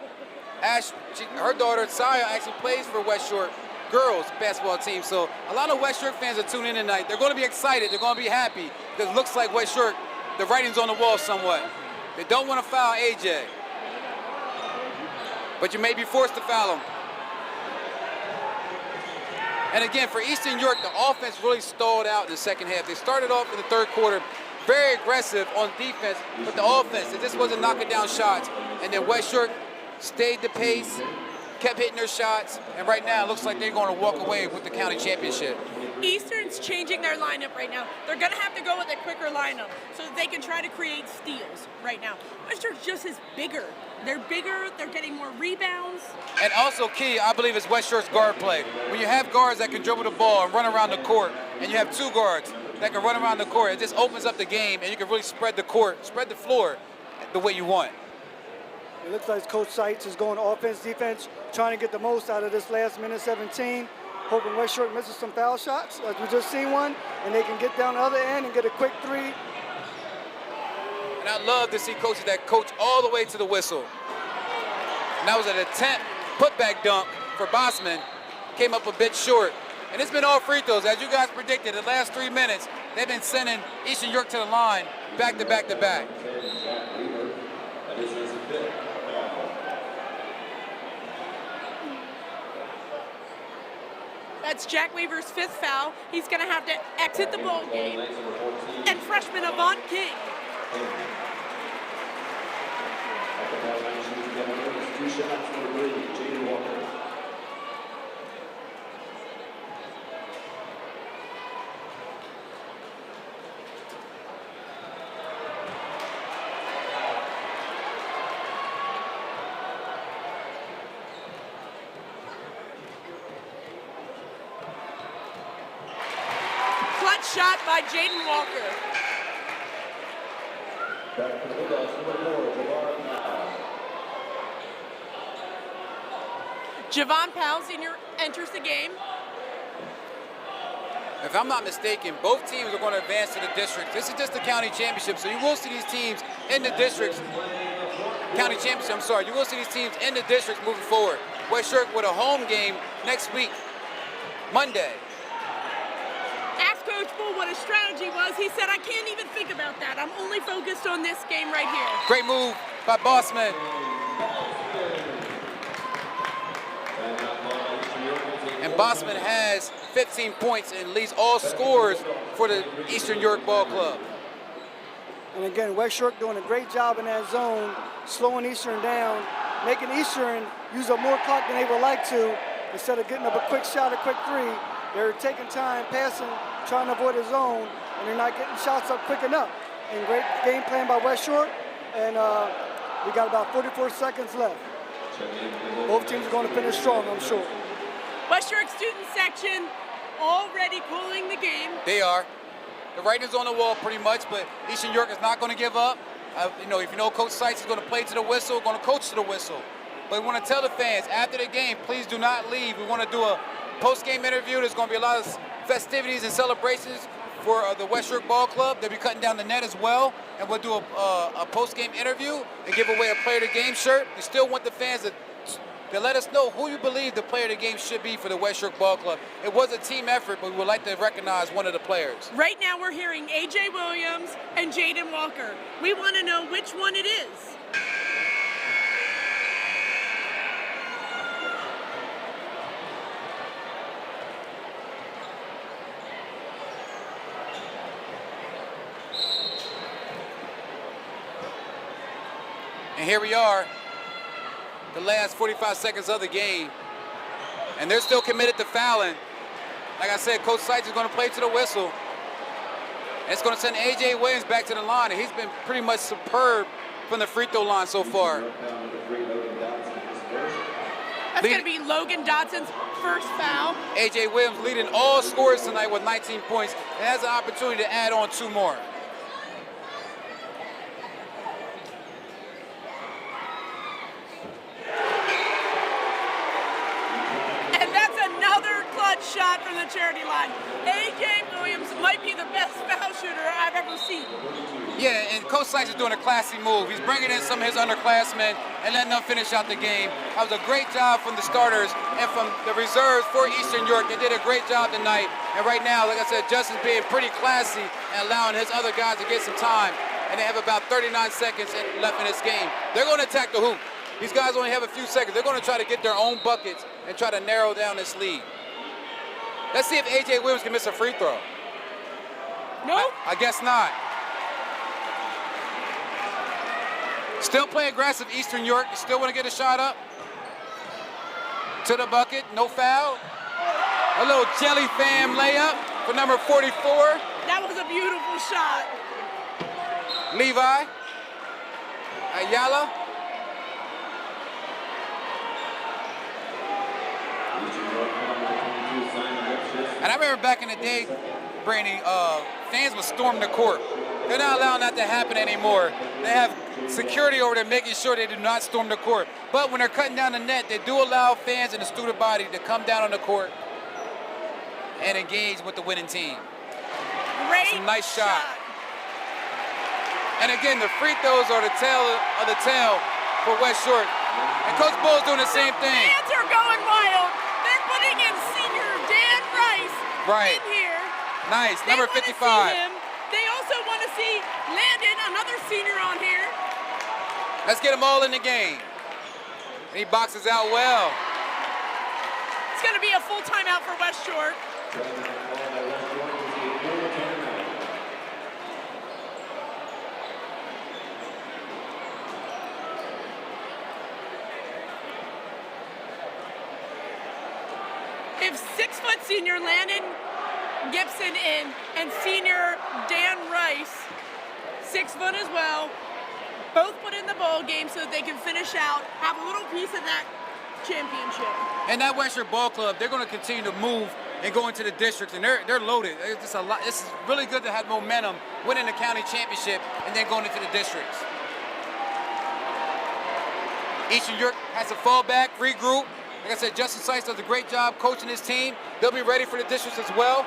A: Her daughter, Saya, actually plays for West York. girls basketball team. So a lot of West York fans are tuning in tonight. They're going to be excited. They're going to be happy because it looks like West York, the writing's on the wall somewhat. They don't want to foul AJ, but you may be forced to foul him. And again, for Eastern York, the offense really stalled out in the second half. They started off in the third quarter very aggressive on defense, but the offense, it just wasn't knocking down shots. And then West York stayed the pace, kept hitting their shots, and right now it looks like they're going to walk away with the county championship.
B: Eastern's changing their lineup right now. They're going to have to go with a quicker lineup so that they can try to create steals right now. West York just is bigger. They're bigger, they're getting more rebounds.
A: And also key, I believe, is West York's guard play. When you have guards that can dribble the ball and run around the court, and you have two guards that can run around the court, it just opens up the game, and you can really spread the court, spread the floor the way you want.
C: It looks like Coach Seitz is going offense, defense, trying to get the most out of this last minute 17. Hoping West York misses some foul shots, like we just seen one, and they can get down the other end and get a quick three.
A: And I love to see coaches that coach all the way to the whistle. And that was an attempt, putback dunk for Bosman. Came up a bit short. And it's been all free throws. As you guys predicted, the last 3 minutes, they've been sending Eastern York to the line back to back to back.
B: That's Jack Weaver's 5th foul. He's going to have to exit the ball game. And freshman Avant King. Clutch shot by Jaden Walker. Javon Powell, senior, enters the game.
A: If I'm not mistaken, both teams are going to advance to the districts. This is just the county championship, so you will see these teams in the districts. County championship, I'm sorry. You will see these teams in the districts moving forward. West York with a home game next week, Monday.
B: Asked Coach Bull what his strategy was. He said, I can't even think about that. I'm only focused on this game right here.
A: Great move by Bossman. And Bossman has 15 points and leads all scorers for the Eastern York Ball Club.
C: And again, West York doing a great job in that zone, slowing Eastern down, making Eastern use up more clock than they would like to. Instead of getting up a quick shot, a quick three, they're taking time, passing, trying to avoid a zone, and they're not getting shots up quick enough. And great game plan by West York, and we got about 44 seconds left. Both teams are going to finish strong, I'm sure.
B: West York student section already calling the game.
A: They are. The writing's on the wall pretty much, but Eastern York is not going to give up. If you know Coach Seitz is going to play to the whistle, going to coach to the whistle. But we want to tell the fans, after the game, please do not leave. We want to do a post-game interview. There's going to be a lot of festivities and celebrations for the West York Ball Club. They'll be cutting down the net as well, and we'll do a post-game interview and give away a player of the game shirt. We still want the fans to let us know who you believe the player of the game should be for the West York Ball Club. It was a team effort, but we would like to recognize one of the players.
B: Right now we're hearing A.J. Williams and Jaden Walker. We want to know which one it is.
A: And here we are, the last 45 seconds of the game, and they're still committed to fouling. Like I said, Coach Seitz is going to play to the whistle. And it's going to send A.J. Williams back to the line, and he's been pretty much superb from the free throw line so far.
B: That's going to be Logan Dotson's first foul.
A: A.J. Williams leading all scorers tonight with 19 points, and has an opportunity to add on 2 more.
B: shot from the charity line. A.J. Williams might be the best foul shooter I've ever seen.
A: Yeah, and Coach Sykes is doing a classy move. He's bringing in some of his underclassmen and letting them finish out the game. That was a great job from the starters and from the reserves for Eastern York. They did a great job tonight. And right now, like I said, Justin's being pretty classy and allowing his other guys to get some time. And they have about 39 seconds left in this game. They're going to attack the hoop. These guys only have a few seconds. They're going to try to get their own buckets and try to narrow down this lead. Let's see if A.J. Williams can miss a free throw.
B: Nope.
A: I guess not. Still playing aggressive, Eastern York. You still want to get a shot up? To the bucket, no foul. A little jelly fam layup for number 44.
B: That was a beautiful shot.
A: Levi. YAIAA. And I remember back in the day, Brandy, fans would storm the court. They're not allowing that to happen anymore. They have security over there making sure they do not storm the court. But when they're cutting down the net, they do allow fans and the student body to come down on the court and engage with the winning team.
B: Great
A: Some nice shot. And again, the free throws are the tail of the tail for West Shore. And Coach Bull's doing the same thing.
B: Fans are going wild. They're putting in senior Dan Rice in here.
A: Nice,
B: They
A: number
B: wanna
A: 55.
B: see him. They also want to see Landon, another senior on here.
A: Let's get them all in the game. And he boxes out well.
B: It's going to be a full timeout for West Shore. If 6-foot senior Landon Gibson and senior Dan Rice, 6 foot as well, both put in the bowl game so that they can finish out, have a little piece of that championship.
A: And that Western Ball Club, they're going to continue to move and go into the districts, and they're loaded. It's just a lot. This is really good to have momentum, winning the county championship, and then going into the districts. Eastern York has to fall back, regroup. Like I said, Justin Sykes does a great job coaching his team. They'll be ready for the districts as well.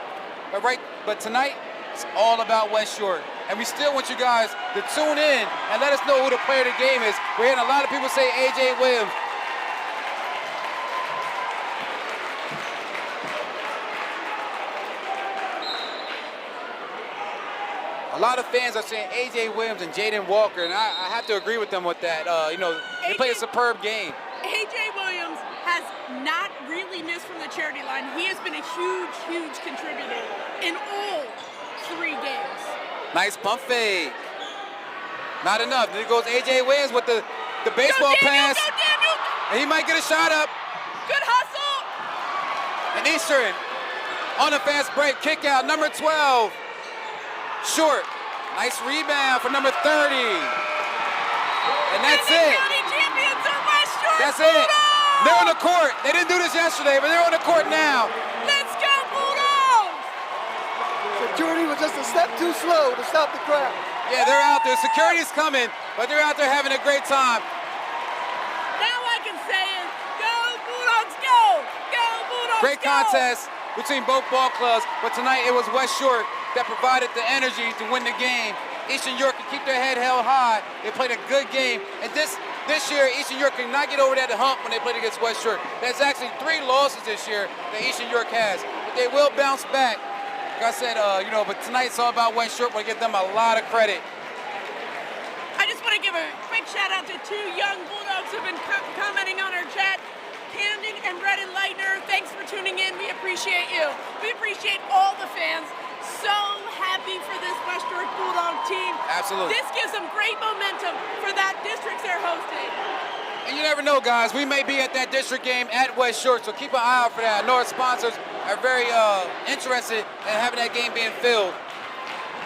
A: But tonight, it's all about West Shore. And we still want you guys to tune in and let us know who the player of the game is. We're hearing a lot of people say A.J. Williams. A lot of fans are saying A.J. Williams and Jaden Walker, and I have to agree with them with that. They play a superb game.
B: A.J. Williams has not really missed from the charity line. He has been a huge, huge contributor in all 3 games.
A: Nice pump fade. Not enough. There goes A.J. Williams with the baseball pass.
B: Go Daniel!
A: And he might get a shot up.
B: Good hustle!
A: And Eastern on a fast break. Kick out, number 12. Short. Nice rebound for number 30. And that's it.
B: County champions are West Shore
A: That's it.
B: Bulldogs!
A: They're on the court. They didn't do this yesterday, but they're on the court now.
B: Let's go Bulldogs!
C: Security was just a step too slow to stop the crowd.
A: Yeah, they're out there. Security's coming, but they're out there having a great time.
B: Now I can say it. Go Bulldogs, go! Go Bulldogs,
A: Great
B: go!
A: contest between both ball clubs, but tonight it was West Shore that provided the energy to win the game. Eastern York can keep their head held high. They played a good game, and this year Eastern York cannot get over that hump when they played against West Shore. There's actually 3 losses this year that Eastern York has, but they will bounce back. Like I said, but tonight's all about West Shore. We'll give them a lot of credit.
B: I just want to give a quick shout out to 2 young Bulldogs who've been commenting on our chat. Camden and Redden Leitner, thanks for tuning in. We appreciate you. We appreciate all the fans. So happy for this West York Bulldog team.
A: Absolutely.
B: This gives them great momentum for that district they're hosting.
A: And you never know, guys. We may be at that district game at West Shore, so keep an eye out for that. I know our sponsors are very interested in having that game being filled.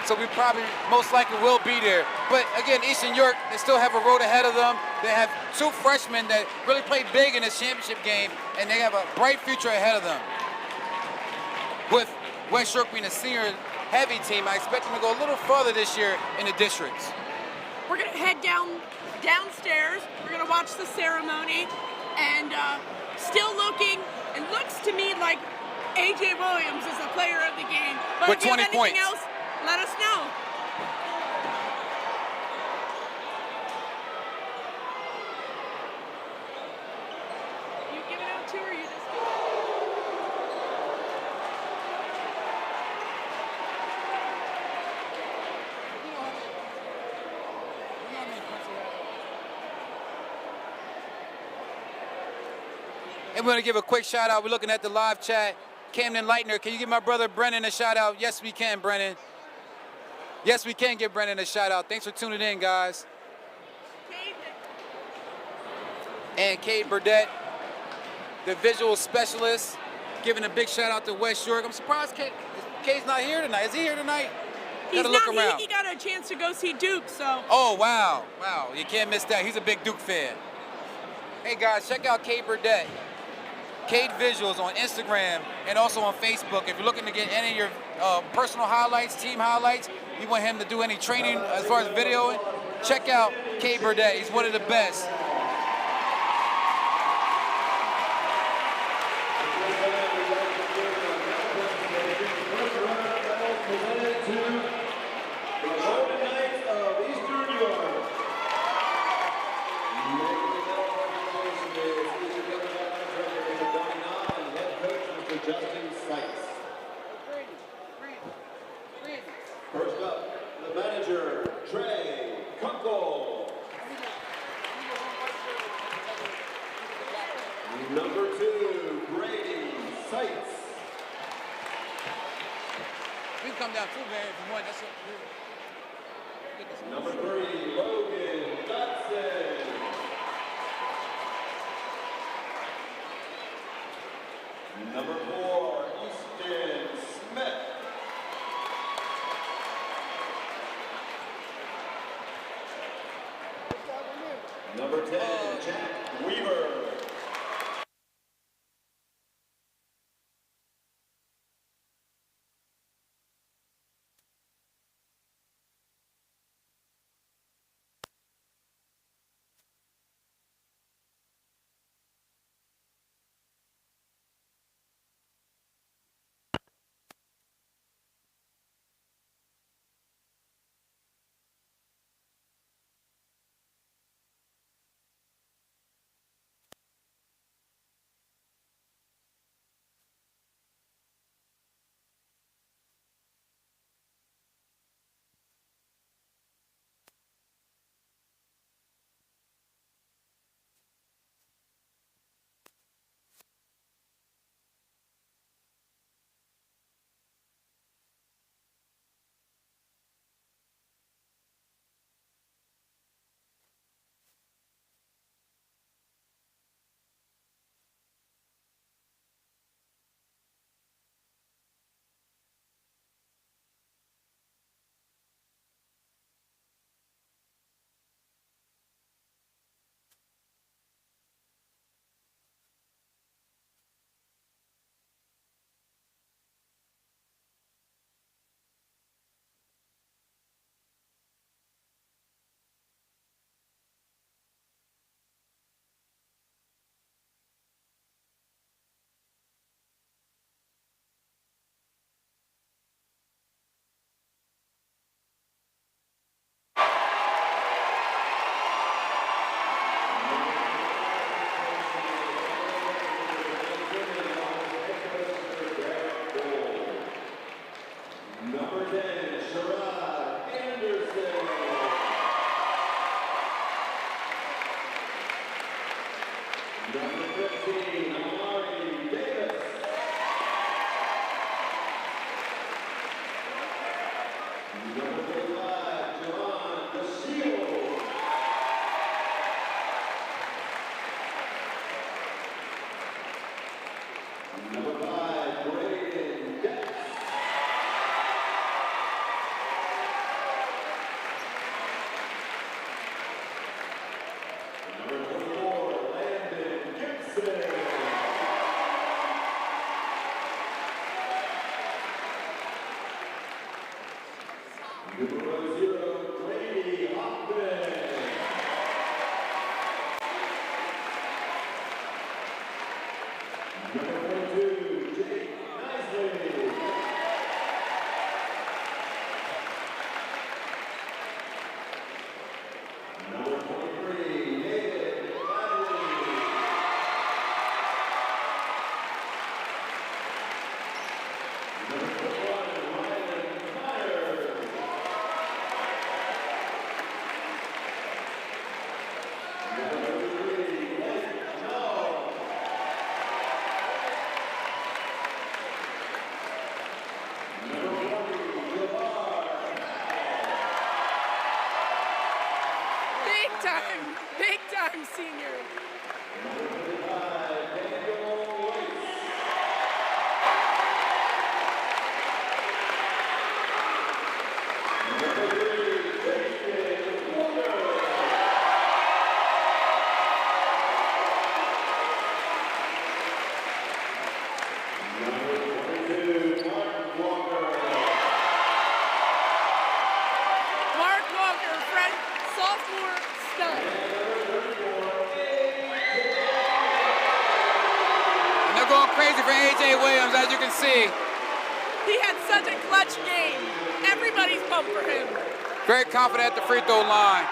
A: So we probably most likely will be there. But again, Eastern York, they still have a road ahead of them. They have 2 freshmen that really played big in this championship game, and they have a bright future ahead of them. With West York being a senior-heavy team, I expect them to go a little further this year in the districts.
B: We're gonna head downstairs. We're gonna watch the ceremony, and still looking. It looks to me like AJ Williams is the player of the game. But
A: With
B: if you have
A: 20
B: anything
A: points.
B: else, let us know. You give it out too, or you just?
A: And we're going to give a quick shout out. We're looking at the live chat. Camden Lightner, can you give my brother Brennan a shout out? Yes, we can, Brennan. Yes, we can give Brennan a shout out. Thanks for tuning in, guys. And Cade Burdett, the visual specialist, giving a big shout out to West York. I'm surprised Cade's not here tonight. Is he here tonight?
B: He's
A: Gotta look
B: not.
A: around.
B: He got a chance to go see Duke, so.
A: Oh, wow. Wow, you can't miss that. He's a big Duke fan. Hey, guys, check out Cade Burdett. Cade Visuals on Instagram and also on Facebook. If you're looking to get any of your personal highlights, team highlights, you want him to do any training as far as videoing, check out Cade Burdett. He's one of the best.
D: First up, the manager, Trey Kunkel. Number 2, Brady Seitz.
A: You can come down too, man, if you want. That's
D: Number 3, Logan Dotson. Number 4, Easton Smith. Number 10, Jack Weaver. Number 10, Sherrod Anderson. Number 15, Amari Davis. Number 45, Javon Castillo. Number 5, Braden Getz. Number 24, Landon Gibson. Number 0, Grady Hoffman. Number 42, Jake Knight.
B: Big time senior. Mark Walker, sophomore stud.
A: And they're going crazy for A.J. Williams, as you can see.
B: He had such a clutch game. Everybody's pumped for him.
A: Very confident at the free throw line.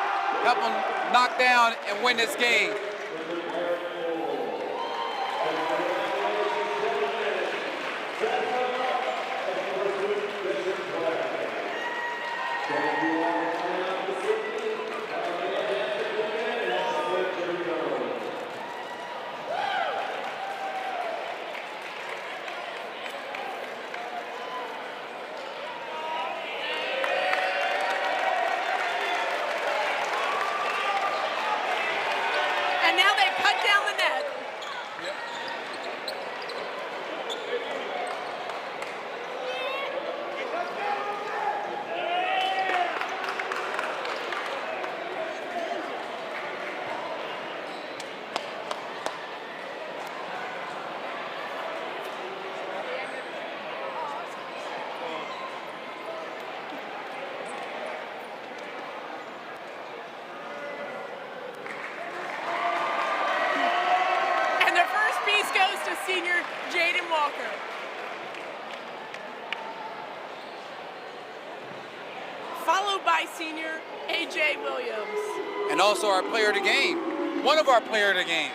A: Help him knock down and win this game.
B: And now they cut down the net. And their first piece goes to senior Jaden Walker. Followed by senior A.J. Williams.
A: And also our player of the game. One of our player of the games.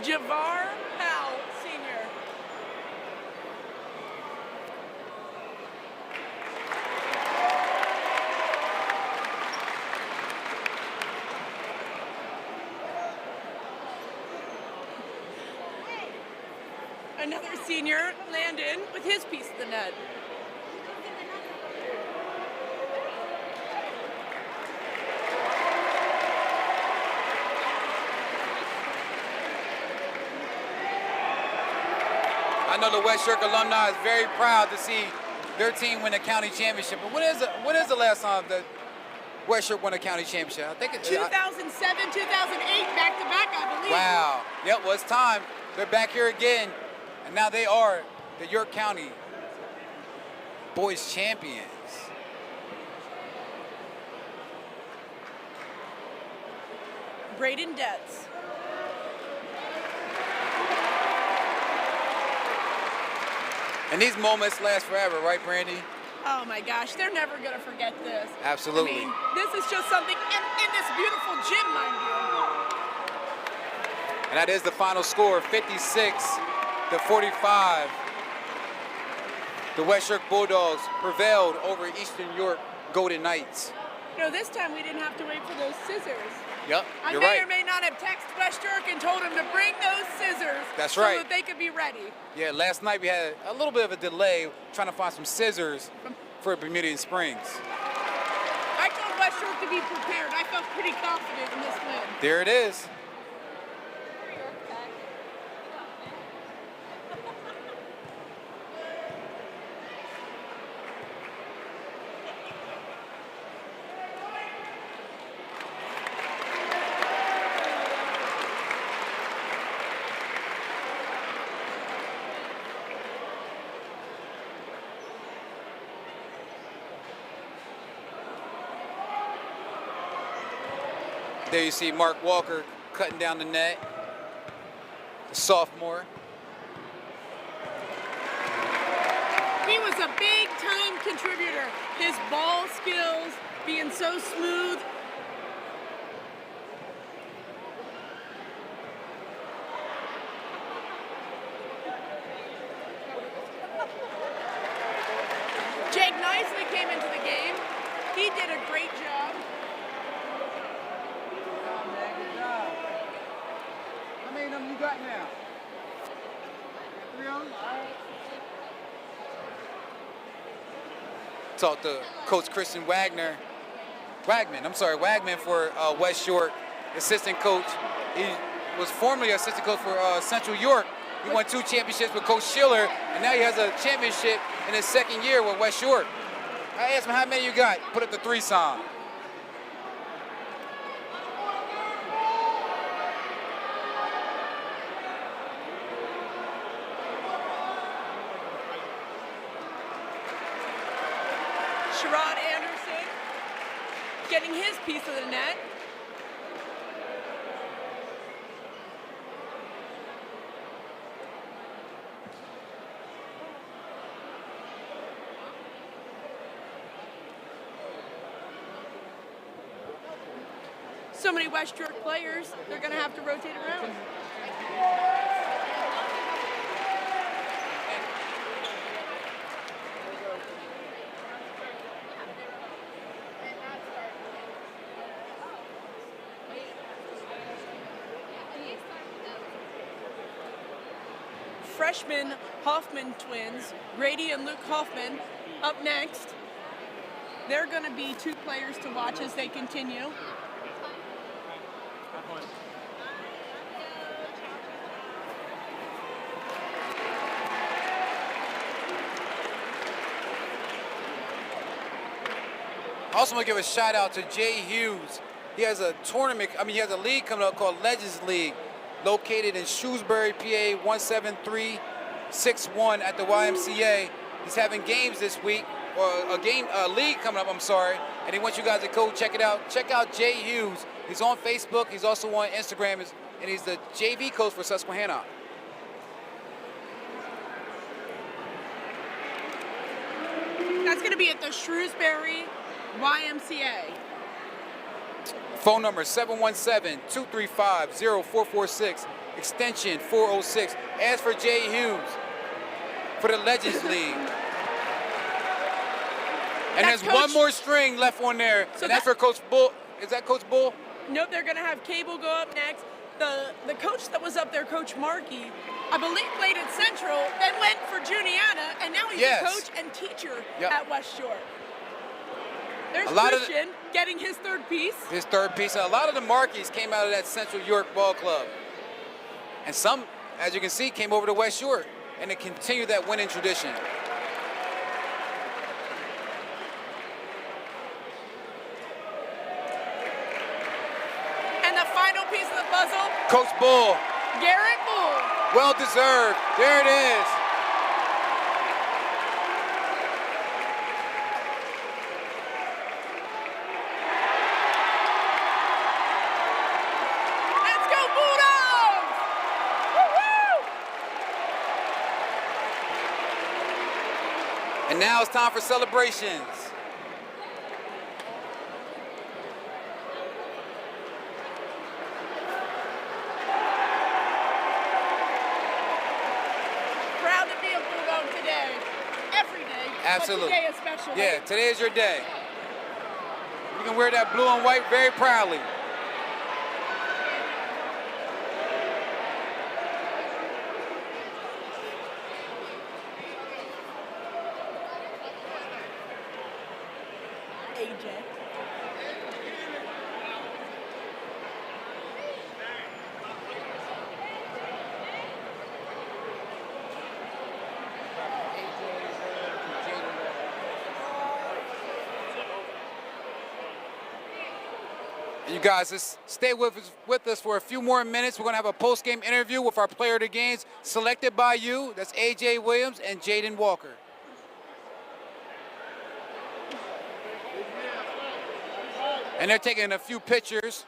B: Javar Powell, senior. Another senior, Landon, with his piece of the net.
A: I know the West York alumni is very proud to see their team win a county championship. But when is the last time that West York won a county championship? I think it's
B: 2007, 2008, back-to-back, I believe.
A: Wow. Yep, well, it's time. They're back here again, and now they are the York County boys champions.
B: Braden Detz.
A: And these moments last forever, right, Brandy?
B: Oh my gosh, they're never gonna forget this.
A: Absolutely.
B: I mean, this is just something in this beautiful gym, mind you.
A: And that is the final score, 56-45. The West York Bulldogs prevailed over Eastern York Golden Knights.
B: You know, this time we didn't have to wait for those scissors.
A: Yep,
B: I
A: you're
B: may
A: right.
B: or may not have texted West York and told them to bring those scissors.
A: That's
B: so
A: right.
B: that they could be ready.
A: Yeah, last night we had a little bit of a delay trying to find some scissors for Bermudian Springs.
B: I told West York to be prepared. I felt pretty confident in this win.
A: There it is. There you see Mark Walker cutting down the net, the sophomore.
B: He was a big-time contributor. His ball skills being so smooth. Jake Nicely came into the game. He did a great job.
A: Good job. How many of them you got now? 3 of them? Talked to Coach Christian Wagman for West York, assistant coach. He was formerly assistant coach for Central York. He won 2 championships with Coach Schiller, and now he has a championship in his 2nd year with West York. I asked him, how many you got? Put up the 3 sign.
B: Sherrod Anderson getting his piece of the net. So many West York players, they're going to have to rotate around. Freshman Hoffman twins, Grady and Luke Hoffman, up next. They're going to be 2 players to watch as they continue.
A: I also want to give a shout out to Jay Hughes. He has a tournament, he has a league coming up called Legends League, located in Shrewsbury, PA 17361 at the YMCA. He's having games this week, or a league coming up, and he wants you guys to go check it out. Check out Jay Hughes. He's on Facebook, he's also on Instagram, and he's the JV coach for Susquehanna.
B: That's going to be at the Shrewsbury YMCA.
A: Phone number 717-235-0446, extension 406. Ask for Jay Hughes for the Legends League. And
B: That's
A: there's one
B: Coach-
A: more string left on there,
B: So
A: and that's for Coach Bull. Is that Coach Bull?
B: Nope, they're going to have Cable go up next. The coach that was up there, Coach Markey, I believe played at Central, then went for Juniata, and now he's
A: Yes.
B: a coach and teacher
A: Yep.
B: at West York. There's
A: A lot of the-
B: Christian getting his 3rd piece.
A: His 3rd piece. And a lot of the marquees came out of that Central York Ball Club. And some, as you can see, came over to West York, and they continue that winning tradition.
B: And the final piece of the puzzle,
A: Coach Bull,
B: Garrett Bull.
A: well deserved. There it is.
B: Let's go Bulldogs! Woo-hoo!
A: And now it's time for celebrations.
B: Proud to be a Bulldog today. Every day.
A: Absolutely.
B: But today especially.
A: Yeah, today is your day. You can wear that blue and white very proudly.
B: AJ.
A: And you guys, just stay with us for a few more minutes. We're going to have a post-game interview with our player of the games selected by you. That's AJ Williams and Jaden Walker. And they're taking a few pictures.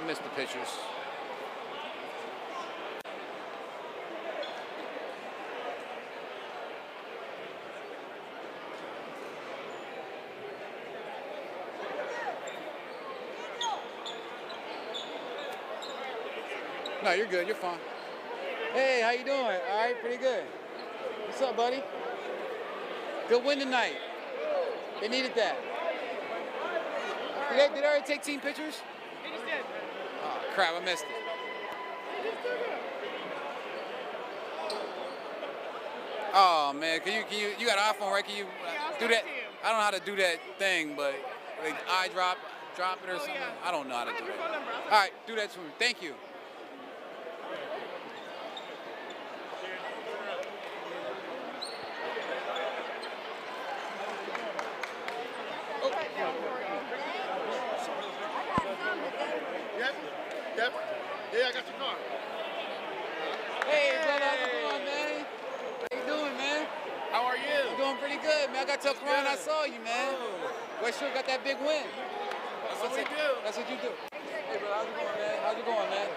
A: missed the pictures. No, you're good. You're fine. Hey, how you doing? All right, pretty good. What's up, buddy? Good win tonight. They needed that. Did they already take team pictures?
B: They just did.
A: Oh, crap, I missed it. Oh, man, you got an iPhone, right? Can you do that? I don't know how to do that thing, but like eye drop it or something.
B: yeah.
A: I don't know how to do
B: your
A: that.
B: phone number.
A: All right, do that to me. Thank you.
F: Yep. Yeah, I got your car.
A: Hey, brother, how's it going, man? How you doing, man?
F: How are you?
A: You doing pretty good, man. I got to tell Karan I saw you, man. West Shore got that big win.
F: That's what we do.
A: That's what you do. Hey, brother, how's it going, man? How's it going, man?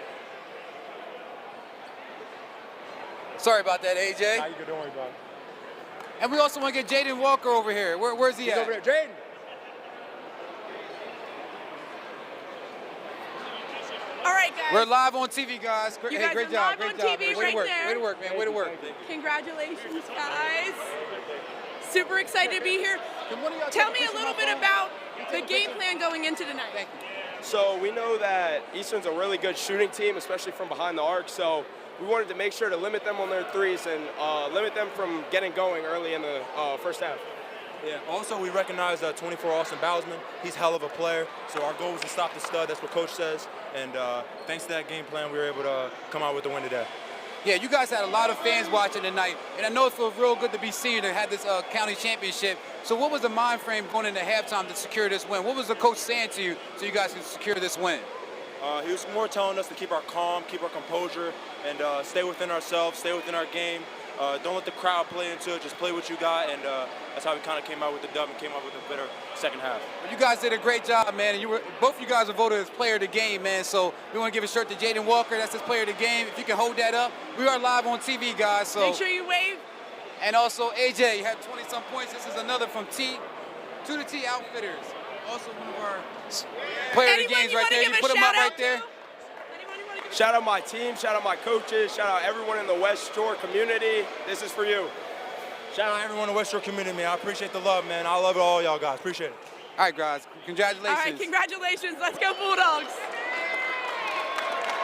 A: Sorry about that, AJ.
F: How you doing, don't worry about it.
A: And we also want to get Jaden Walker over here. Where's he
F: He's
A: at?
F: over there. Jaden.
B: All right, guys.
A: We're live on TV, guys.
B: You
A: Hey,
B: guys
A: great
B: are
A: job.
B: live
A: Great
B: on
A: job.
B: TV
A: man. Way
B: right
A: to work.
B: there.
A: Way to work, man. Way to work.
B: Congratulations, guys. Super excited to be here.
A: Can one of y'all
B: Tell
A: take
B: me a
A: picture
B: little
A: of my
B: bit
A: phone?
B: about
A: You
B: the
A: take a
B: game
A: picture?
B: plan going into tonight.
A: Thank you.
G: So we know that Eastern's a really good shooting team, especially from behind the arc. So we wanted to make sure to limit them on their threes and limit them from getting going early in the first half.
H: Yeah, also we recognize 24 Austin Bowsman. He's hell of a player. So our goal was to stop the stud. That's what coach says. And thanks to that game plan, we were able to come out with the win today.
A: Yeah, you guys had a lot of fans watching tonight, and I know it feels real good to be senior to have this county championship. So what was the mind frame going into halftime to secure this win? What was the coach saying to you so you guys could secure this win?
H: He was more telling us to keep our calm, keep our composure, and stay within ourselves, stay within our game. Don't let the crowd play into it. Just play what you got, and that's how we kind of came out with the dub and came out with a better second half.
A: You guys did a great job, man. And both of you guys were voted as player of the game, man. So we want to give a shirt to Jaden Walker. That's his player of the game. If you can hold that up, we are live on TV, guys. So
B: Make sure you wave.
A: and also AJ, you had 20-some points. This is another from T to the T Outfitters. Also one of our player of the
B: Anyone
A: games
B: you
A: right
B: wanna
A: there.
B: give
A: You
B: a
A: put them
B: shout
A: up
B: out
A: right there.
B: to? Anyone you wanna give a
G: Shout out my team, shout out my coaches, shout out everyone in the West Shore community. This is for you.
H: Shout out everyone in the West Shore community, man. I appreciate the love, man. I love it all, y'all guys. Appreciate it.
A: All right, guys. Congratulations.
B: All right, congratulations. Let's go Bulldogs.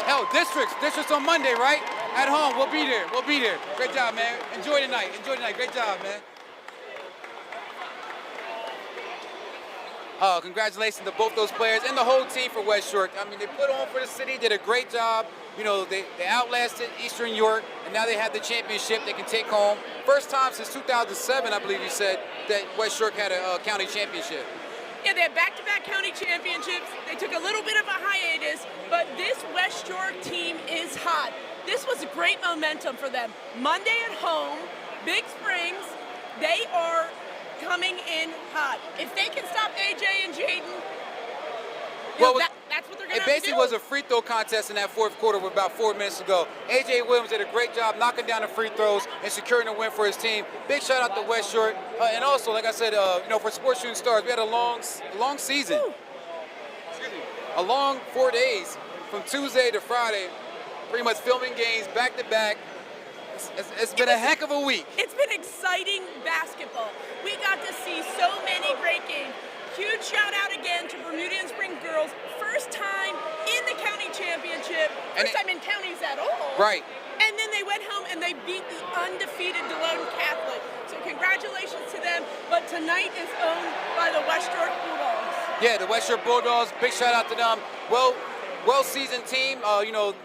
A: Hell, districts on Monday, right? At home, we'll be there. We'll be there. Great job, man. Enjoy the night. Enjoy the night. Great job, man. Congratulations to both those players and the whole team for West York. I mean, they put on for the city, did a great job. You know, they outlasted Eastern York, and now they have the championship they can take home. First time since 2007, I believe you said, that West York had a county championship.
B: Yeah, they had back-to-back county championships. They took a little bit of a hiatus, but this West York team is hot. This was great momentum for them. Monday at home, Big Springs, they are coming in hot. If they can stop AJ and Jaden, that's what they're going
A: It
B: to have to
A: basically
B: do.
A: was a free throw contest in that fourth quarter with about 4 minutes to go. A.J. Williams did a great job knocking down the free throws and securing a win for his team. Big shout out to West Shore. And also, like I said, for Sports Shooting Stars, we had a long season. Excuse me. A long 4 days from Tuesday to Friday, pretty much filming games back to back. It's been a heck of a week.
B: It's been exciting basketball. We got to see so many great games. Huge shout out again to Bermudian Spring girls. First time in the county championship. First time in counties at all.
A: Right.
B: And then they went home and they beat the undefeated DeLone Catholic. So congratulations to them. But tonight is owned by the West York Bulldogs.
A: Yeah, the West York Bulldogs. Big shout out to them. Well-seasoned team.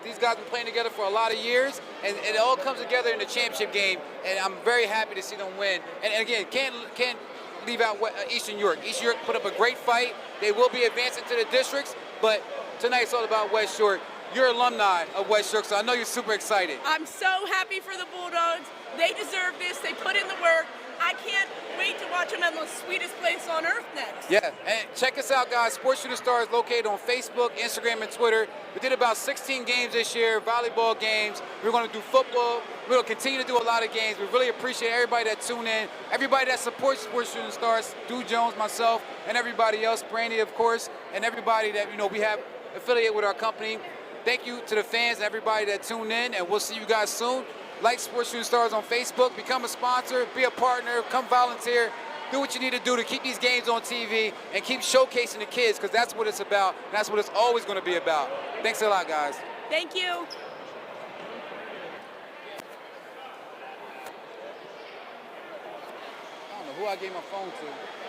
A: These guys have been playing together for a lot of years, and it all comes together in the championship game. And I'm very happy to see them win. And again, can't leave out Eastern York. Eastern York put up a great fight. They will be advancing to the districts, but tonight it's all about West York. You're alumni of West York, so I know you're super excited.
B: I'm so happy for the Bulldogs. They deserve this. They put in the work. I I can't wait to watch them in the sweetest place on earth next.
A: Yeah, and check us out, guys. Sports Shooting Stars located on Facebook, Instagram, and Twitter. We did about 16 games this year, volleyball games. We're going to do football. We're going to continue to do a lot of games. We really appreciate everybody that tuned in, everybody that supports Sports Shooting Stars, Dude Jones, myself, and everybody else, Brandy, of course, and everybody that we have affiliated with our company. Thank you to the fans and everybody that tuned in, and we'll see you guys soon. Like Sports Shooting Stars on Facebook, become a sponsor, be a partner, come volunteer, do what you need to do to keep these games on TV and keep showcasing the kids, because that's what it's about, and that's what it's always going to be about. Thanks a lot, guys.
B: Thank you.
A: I don't know who I gave my phone to.